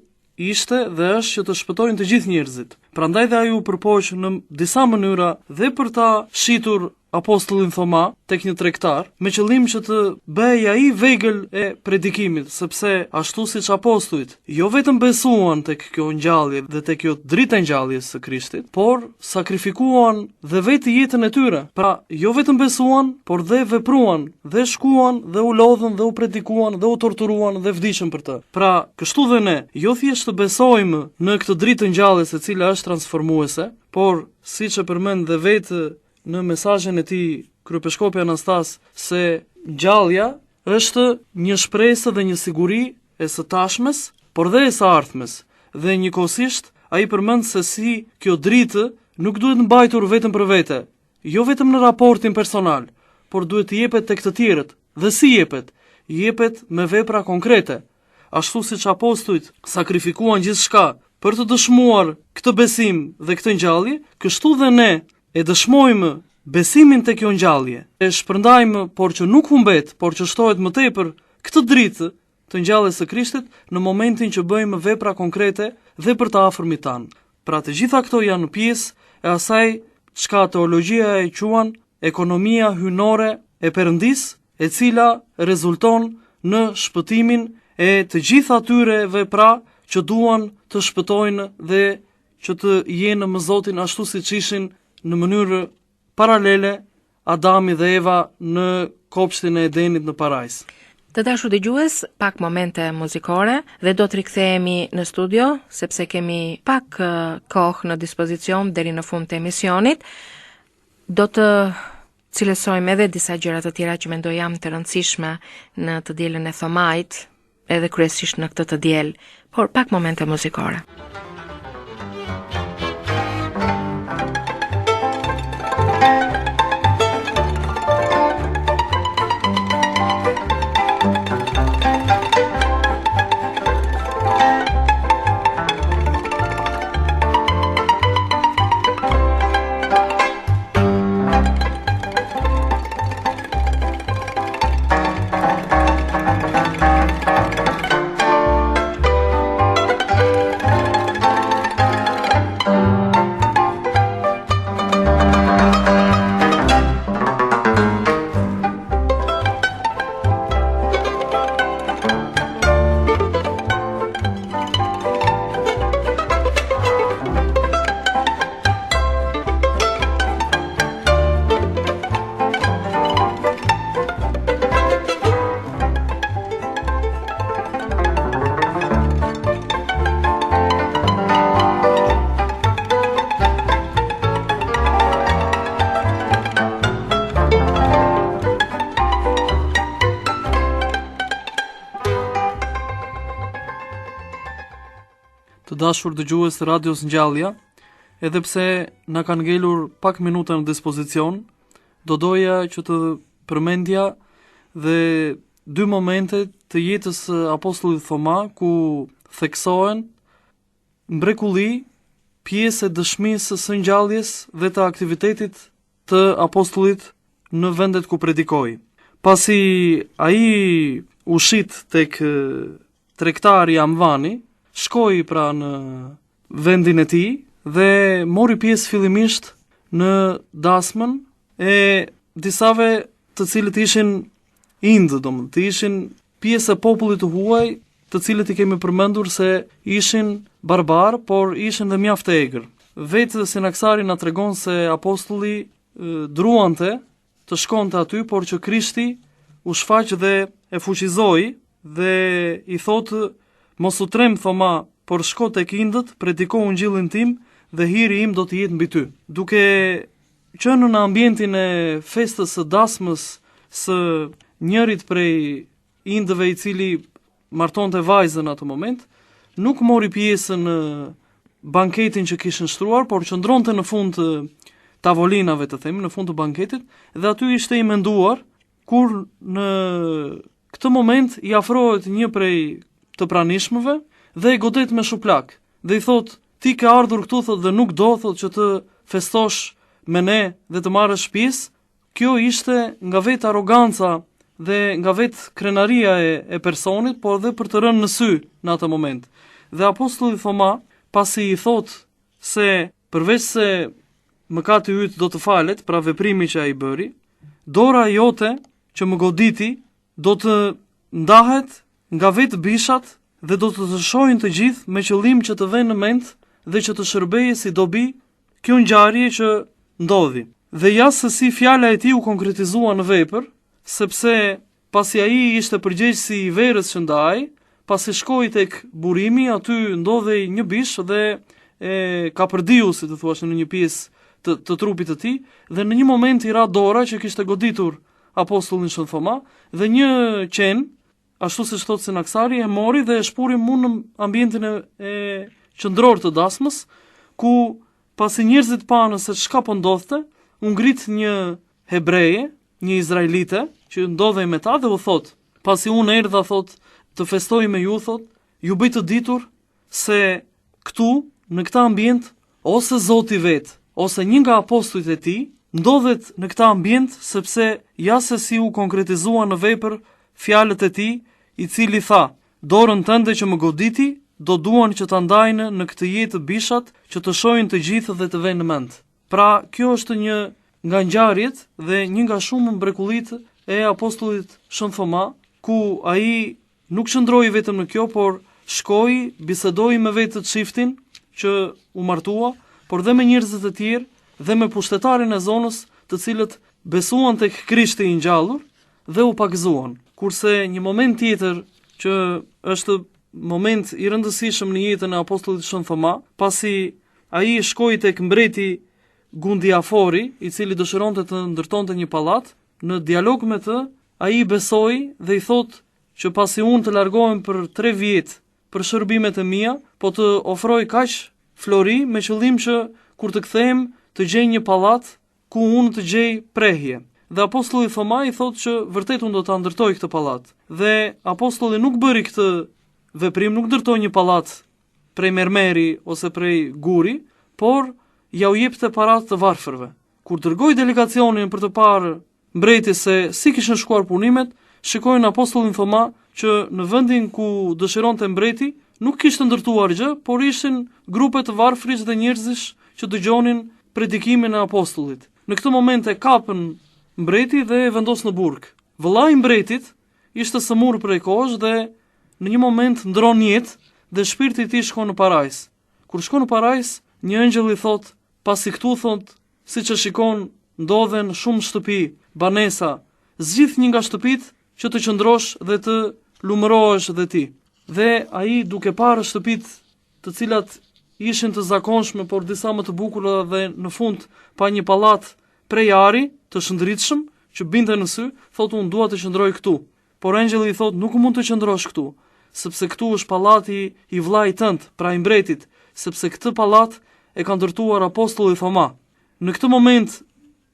ishte dhe është që të shpëtojnë të gjithë njerëzit. Prandaj dhe ai u përpoq në disa mënyra dhe për ta shitur apostullin Thoma tek një tregtar, me qëllim që të bëhej ai vegël e predikimit, sepse ashtu siç apostujt jo vetëm besuan tek kjo ngjallje dhe tek kjo dritë e ngjalljes së Krishtit, por sakrifikuan dhe vetë jetën e tyre. Pra, jo vetëm besuan, por dhe vepruan, dhe shkuan, dhe u lodhën, dhe u predikuan, dhe u torturuan, dhe vdiqën për të. Pra, kështu dhe ne, jo thjesht të besojmë në këtë dritë të ngjalljes e cila është transformuese, por siç e përmend dhe vetë në mesazhin e tij kryepiskopi Anastas se ngjallja është një shpresë dhe një siguri e së tashmes, por dhe e së ardhmes. Dhe njëkohësisht ai përmend se si kjo dritë nuk duhet mbajtur vetëm për vete, jo vetëm në raportin personal, por duhet të jepet tek të tjerët. Dhe si jepet? Jepet me vepra konkrete. Ashtu siç apostujt sakrifikuan gjithçka për të dëshmuar këtë besim dhe këtë ngjallje, kështu dhe ne e dëshmojmë besimin te kjo ngjallje. E shpërndajmë, por që nuk humbet, por që shtohet më tepër këtë dritë të ngjalljes së Krishtit në momentin që bëjmë vepra konkrete dhe për të afërmit tan. Pra të gjitha këto janë pjesë e asaj çka teologjia e quan ekonomia hyjnore e Perëndis, e cila rezulton në shpëtimin e të gjitha atyre vepra që duan të shpëtojnë dhe që të jenë me Zotin ashtu siç ishin në mënyrë paralele Adami dhe Eva në kopshtin e Edenit në parajs. Të dashur dëgjues, pak momente muzikore dhe do të rikthehemi në studio sepse kemi pak kohë në dispozicion deri në fund të emisionit. Do të cilësojmë edhe disa gjëra të tjera që mendoj jam të rëndësishme në të dielën e Thomait, edhe kryesisht në këtë të diel, por pak momente muzikore. dashur dëgjues të radios Ngjallja, edhe pse na kanë ngelur pak minuta në dispozicion, do doja që të përmendja dhe 2 momente të jetës së apostullit Thoma, ku theksohen mrekulli, pjesë e dëshmisë së ngjalljes dhe të aktivitetit të apostullit në vendet ku predikoi. Pasi ai u shit tek tregtari Amvani, shkoi pra në vendin e tij dhe mori pjesë fillimisht në dasmën e disave të cilët ishin indë, të ishin pjesë e popullit të huaj, të cilët i kemi përmendur se ishin barbar, por ishin dhe mjaft e egër. Vetë Sinaksari na tregon se apostulli druante të shkonte aty, por që Krishti u shfaq dhe e fuqizoi dhe i thotë: mos u trem Thoma, por shko tek indët, prediko ungjillin tim dhe hiri im do të jetë mbi ty. Duke qenë në ambientin e festës së dasmës së njërit prej indëve i cili martonte vajzën atë moment, nuk mori pjesë në banketin që kishin shtruar, por qëndronte në fund të tavolinave, të themi, në fund të banketit, dhe aty ishte i menduar, kur në këtë moment i afrohet një prej të pranishmëve dhe e godet me shuplak. Dhe i thot: ti ke ardhur këtu, thot, dhe nuk do, thot, që të festosh me ne dhe të marrësh pjesë. Kjo ishte nga vetë arroganca dhe nga vetë krenaria e personit, por dhe për të rënë në sy në atë moment. Dhe apostulli Thoma, pasi i thot se përveç se mëkati yt do të falet, pra veprimi që ai bëri, dora jote që më goditi do të ndahet nga vetë bishat dhe do të të shohin të gjithë me qëllim që të vënë në mend dhe që të shërbejë si dobi kjo ngjarje që ndodhi. Dhe ja se si fjala e tij u konkretizua në vepër, sepse pasi ai ishte përgjegjësi i verës që ndaj, pasi shkoi tek burimi, aty ndodhej një bish dhe e kapërdiu, si të thuash, në një pjesë të trupit të tij, dhe në një moment i ra dora që kishte goditur apostullin Shën Thoma, dhe një qen, ashtu siç thot Sinaksari, e mori dhe e shpuri në ambientin e qendror të dasmës, ku pasi njerëzit panë se çka po ndodhte, u ngrit një hebreje, një izraelite, që ndodhej me ta dhe u thot: pasi unë erdha, thot, të festoj me ju, thot, ju bëj të ditur se këtu, në këtë ambient, ose Zoti vet, ose një nga apostujt e tij ndodhet në këtë ambient, sepse ja se si u konkretizua në vepër fjalët e tij, i cili tha: dorën tënde që më goditi, do duan që ta ndajnë në këtë jetë bishat, që të shohin të gjithë dhe të vënë në mend. Pra, kjo është një nga ngjarjet dhe një nga shumë mrekullitë e apostullit Shën Thoma, ku ai nuk qëndroi vetëm në kjo, por shkoi, bisedoi me vetë të çiftin që u martua, por dhe me njerëzit e tjerë dhe me pushtetarin e zonës, të cilët besuan tek Krishti i ngjallur dhe u pagëzuan. Kurse një moment tjetër që është moment i rëndësishëm në jetën e apostullit Shën Thoma, pasi ai shkoi tek mbreti Gundiafori, i cili dëshironte të ndërtonte një pallat, në dialog me të, ai besoi dhe i thot që pasi unë të largohem për 3 vjet për shërbimet e mia, po të ofroj kaq flori me qëllim që kur të kthehem të gjej një pallat ku unë të gjej prehje. Dhe apostulli Thoma i thot që vërtet unë do ta ndërtoj këtë pallat. Dhe apostulli nuk bëri këtë veprim, nuk ndërtoi një pallat prej mermeri ose prej guri, por ja u jepte parat të varfërve. Kur dërgoi delegacionin për të parë mbreti se si kishin shkuar punimet, shikojnë apostullin Thoma që në vendin ku dëshironte mbreti nuk kishte ndërtuar gjë, por ishin grupe të varfërish dhe njerëzish që dëgjonin predikimin e apostullit. Në këtë moment e kapën mbreti dhe e vendos në burg. Vëllai i mbretit ishte sëmur prej kohësh dhe në një moment ndron jetë dhe shpirti i tij shkon në parajs. Kur shkon në parajs, një engjëll i thot: pasi këtu, thot, siç e shikon, ndodhen shumë shtëpi, banesa, zgjidh një nga shtëpit që të qëndrosh dhe të lumërohesh dhe ti. Dhe ai, duke parë shtëpit të cilat ishin të zakonshme, por disa më të bukura, dhe në fund pa një pallat prej ari të shëndritshëm që binte në sy, thot: unë dua të qëndroj këtu. Por engjëlli i thot: nuk mund të qëndrosh këtu, sepse këtu është pallati i vllait tënd, pra i mbretit, sepse këtë pallat e ka ndërtuar apostulli Thoma. Në këtë moment,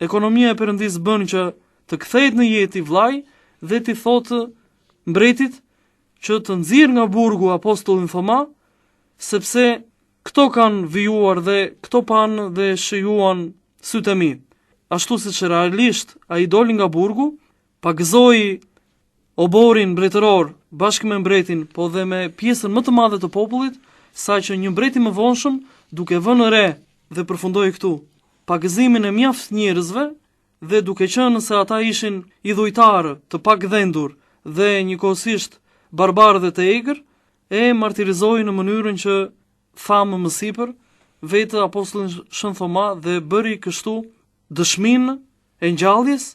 ekonomia e Perëndis bën që të kthehet në jetë i vllai dhe t'i thotë mbretit që të nxirr nga burgu apostullin Thoma, sepse këto kanë vijuar dhe këto panë dhe shijuan sytë e mi. Ashtu siç realisht ai doli nga burgu, pagëzoi oborin mbretëror bashkë me mbretin, po dhe me pjesën më të madhe të popullit, saqë një mbreti më vonshëm, duke vënë re dhe përfundoi këtu pagëzimin e mjaft njerëzve dhe duke qenë se ata ishin idhujtarë të pakdhendur dhe njëkohësisht barbarë dhe të egër, e martirizoi në mënyrën që thamë më sipër vetë apostullin Shën Thoma dhe bëri kështu dëshminë e ngjalljes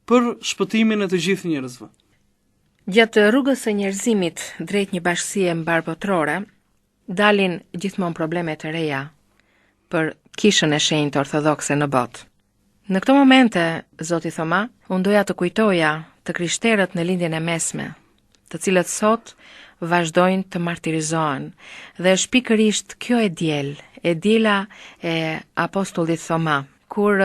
për shpëtimin e të gjithë njerëzve. Gjatë rrugës së njerëzimit drejt një bashkësie mbarbotrore, dalin gjithmonë probleme të reja për kishën e shenjtë ortodokse në botë. Në këto momente, zoti Thoma, unë doja të kujtoja të krishterët në lindjen e mesme, të cilët sot vazhdojnë të martirizohen, dhe është pikërisht kjo e diela e apostullit Thoma, kur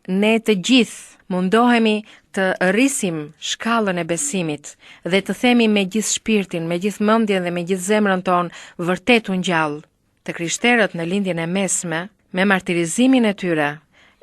ne të gjithë mundohemi të rrisim shkallën e besimit dhe të themi me gjithë shpirtin, me gjithë mendjen dhe me gjithë zemrën tonë vërtet unë gjallë. Të krishterët në lindjen e mesme, me martirizimin e tyre,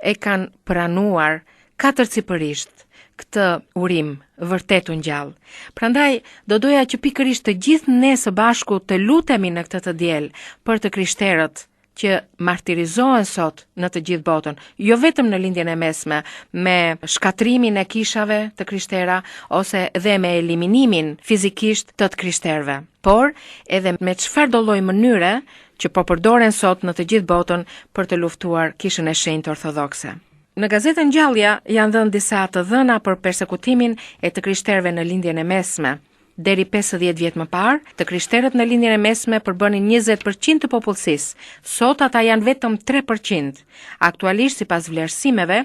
e kanë pranuar katërcipërisht këtë urim vërtet unë gjallë. Prandaj, do doja që pikërisht të gjithë ne së bashku të lutemi në këtë të diel për të krishterët që martirizohen sot në të gjithë botën, jo vetëm në lindjen e mesme, me shkatrimin e kishave të krishtera, ose dhe me eliminimin fizikisht të krishterëve, por edhe me çfarëdo lloj mënyre që po përdoren sot në të gjithë botën për të luftuar kishën e shenjtë ortodokse. Në gazetën Gjallja janë dhënë disa të dhëna për persekutimin e të krishterëve në lindjen e mesme. Deri 50 vjet më parë, të krishterët në lindjen e mesme përbënin 20% të popullsisë. Sot ata janë vetëm 3%. Aktualisht, sipas vlerësimeve,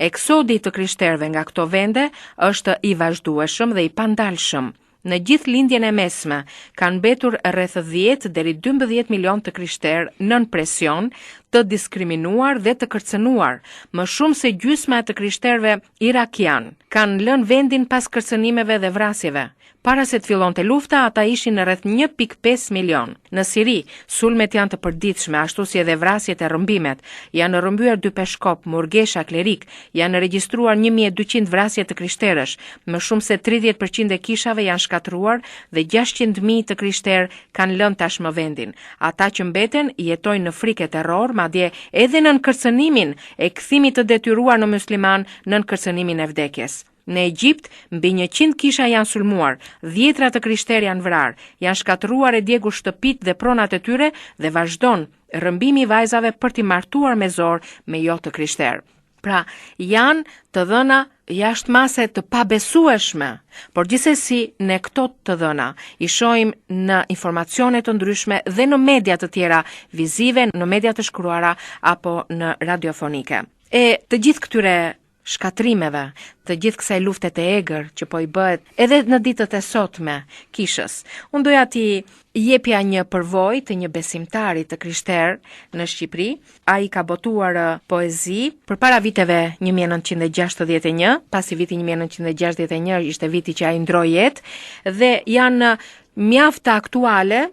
eksodi të krishterëve nga këto vende është i vazhdueshëm dhe i pandalshëm. Në gjithë lindjen e mesme kanë mbetur rreth 10 deri 12 milion të krishterë nën presion, të diskriminuar dhe të kërcënuar. Më shumë se gjysma e të krishterëve irakian kanë lënë vendin pas kërcënimeve dhe vrasjeve. Para se të fillonte lufta, ata ishin në rreth 1.5 milion. Në Siri, sulmet janë të përditshme, ashtu si edhe vrasjet e rrëmbimet. Janë rrëmbyer 2 peshkop, murgesha, klerik, janë regjistruar 1200 vrasje të krishterësh. Më shumë se 30% e kishave janë shkatruar dhe 600.000 të krishterë kanë lënë tashmë vendin. Ata që mbeten jetojnë në frikë e terror, madje edhe nën kërcënimin e kthimit të detyruar në musliman nën kërcënimin e vdekjes. Në Egjipt, mbi 100 kisha janë sulmuar, 10 të krishterë janë vrarë, janë shkatruar e djegur shtëpit dhe pronat e tyre dhe vazhdon rrëmbimi i vajzave për t'i martuar me zor me jo të krishterë. Pra, janë të dhëna jashtëmase të pabesueshme, por gjithsesi ne këto të dhëna i shohim në informacione të ndryshme dhe në media të tjera vizive, në media të shkruara apo në radiofonike. E të gjithë këtyre shkatrimeve, të gjithë kësaj lufte të egër që po i bëhet edhe në ditët e sotme kishës. Unë doja t'i jepja një përvojë të një besimtari të krishterë në Shqipëri. Ai ka botuar poezi përpara viteve 1961, pasi viti 1961 ishte viti që ai ndroi jetë dhe janë mjaft të aktuale.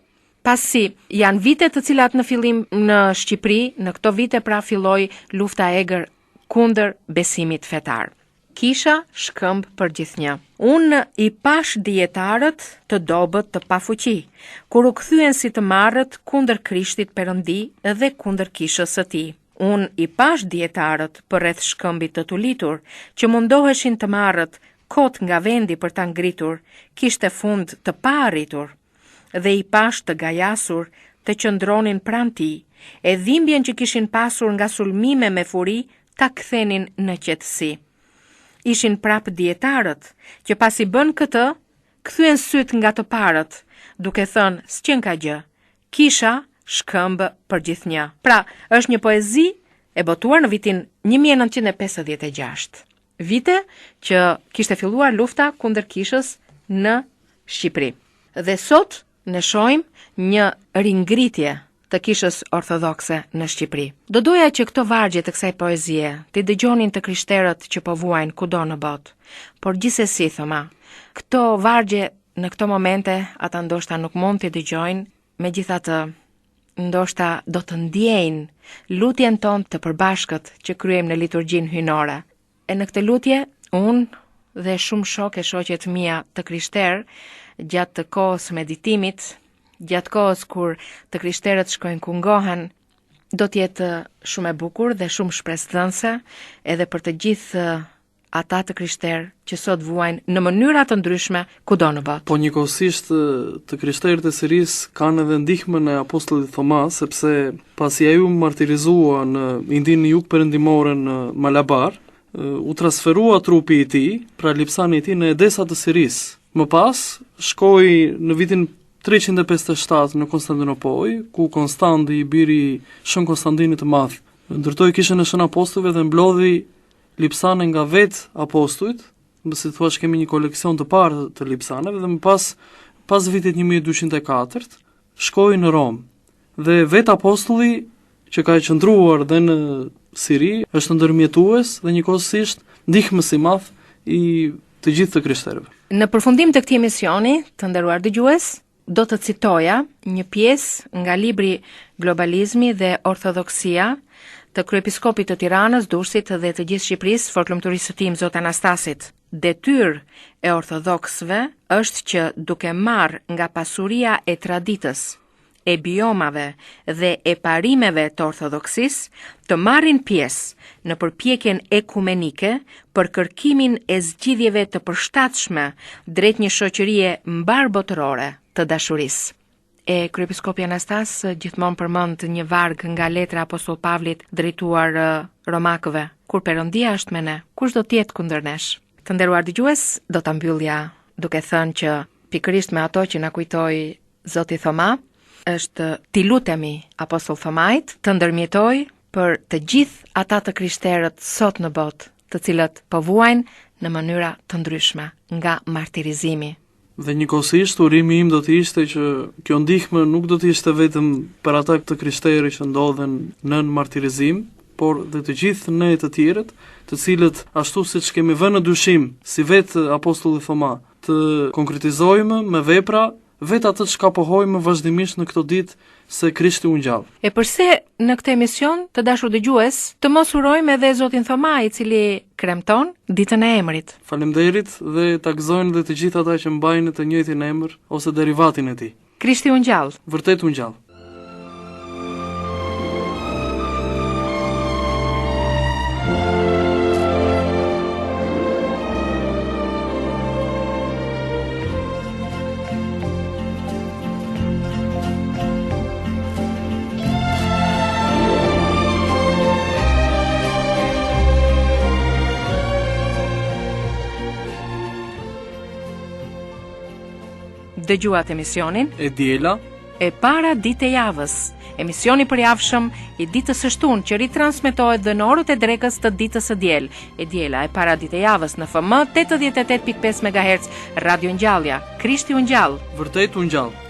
Pasi janë vite të cilat në fillim në Shqipëri, në këto vite pra filloi lufta e egër kundër besimit fetar. Kisha shkëmb për gjithnjë. Unë i pash dietarët të dobët të pafuqi, kur u kthyen si të marrët kundër Krishtit Perëndi dhe kundër kishës së tij. Unë i pash dietarët përreth shkëmbit të tulitur, që mundoheshin të marrët kot nga vendi për ta ngritur, kishte fund të pa arritur. Dhe i pash të gajasur të qëndronin pranë tij, e dhimbjen që kishin pasur nga sulmime me furi ta kthenin në qetësi. Ishin prap dietarët që pasi bën këtë, kthyen syt nga të parët, duke thënë s'qen ka gjë. Kisha shkëmb për gjithnjë. Pra, është një poezi e botuar në vitin 1956. Vite që kishte filluar lufta kundër kishës në Shqipëri. Dhe sot ne shohim një ringritje të kishës ortodokse në Shqipëri. Do doja që këto vargje të kësaj poezie t'i dëgjonin të krishterët që po vuajnë kudo në botë. Por gjithsesi, thoma, këto vargje në këto momente ata ndoshta nuk mund t'i dëgjojnë, megjithatë ndoshta do të ndjejnë lutjen tonë të përbashkët që kryejmë në liturgjinë hyjnore. E në këtë lutje, unë dhe shumë shokë e shoqet mia të krishterë, gjatë të kohës meditimit, gjatë kohës kur të krishterët shkojnë ku ngohen, do t'jetë shumë e bukur dhe shumë shpresdhënëse edhe për të gjithë ata të krishterë që sot vuajnë në mënyra të ndryshme kudo në botë. Po njëkohësisht të krishterët e Sirisë kanë edhe ndihmën e apostullit Thoma, sepse pasi ai u martirizua në Indinë jug perëndimore në Malabar, u transferua trupi i tij, pra lipsani i tij në Edesa të Sirisë. Më pas shkoi në vitin 357 në Konstantinopol, ku Konstanti, i biri Shën Konstantinit të Madh, ndërtoi kishën e Shën Apostujve dhe mblodhi lipsane nga vetë apostujt, si thua që kemi një koleksion të parë të lipsaneve, dhe më pas vitit 1204, shkoi në Rom. Dhe vetë apostulli që ka qëndruar dhe në Siri, është ndërmjetues dhe njëkohësisht ndihmës i madh i të gjithë të krishterëve. Në përfundim të këtij emisioni, të nderuar dëgjues, do të citoja një pjesë nga libri Globalizmi dhe Ortodoksia të kryepiskopit të Tiranës, Durrësit dhe të gjithë Shqipërisë, folklumturisë së tim Zot Anastasit. Detyrë e ortodoksëve është që duke marrë nga pasuria e traditës, e biomave dhe e parimeve të ortodoksisë, të marrin pjesë në përpjekjen ekumenike për kërkimin e zgjidhjeve të përshtatshme drejt një shoqërie mbarë-botërore të dashurisë. E kryepiskopi Anastas gjithmonë përmend një varg nga letra e apostullit Pavlit drejtuar romakëve, kur Perëndia është me ne, kush do të jetë kundër nesh? Të nderuar dëgjues, do ta mbyllja duke thënë që pikërisht me ato që na kujtoi Zoti Thoma, është t'i lutemi apostull Thomait të ndërmjetoj për të gjithë ata të krishterët sot në botë, të cilët po vuajnë në mënyra të ndryshme nga martirizimi. Dhe njëkohësisht urimi im do të ishte që kjo ndihmë nuk do të ishte vetëm për ata të krishterë që ndodhen nën martirizim, por dhe të gjithë ne të tjerët, të cilët ashtu siç kemi vënë në dyshim si vetë apostulli Thoma, të konkretizojmë me vepra vetë atë çka pohojmë vazhdimisht në këto ditë se Krishti u ngjall. E përse në këtë emision, të dashur dëgjues, të mos urojmë edhe Zotin Thoma, i cili kremton ditën e emrit. Faleminderit dhe ta gëzojnë dhe të gjithë ata që mbajnë të njëjtin emër ose derivatin e tij. Krishti u ngjall. Vërtet u ngjall. Dëgjuat emisionin E diela e para ditë e javës, emisioni përjavshëm i ditës së shtunë që ritransmetohet dhe në orët e drekës të ditës së diel. E diela e para ditë e javës në FM 88.5 MHz Radio Ngjallja. Krishti u ngjall. vërtet u ngjall.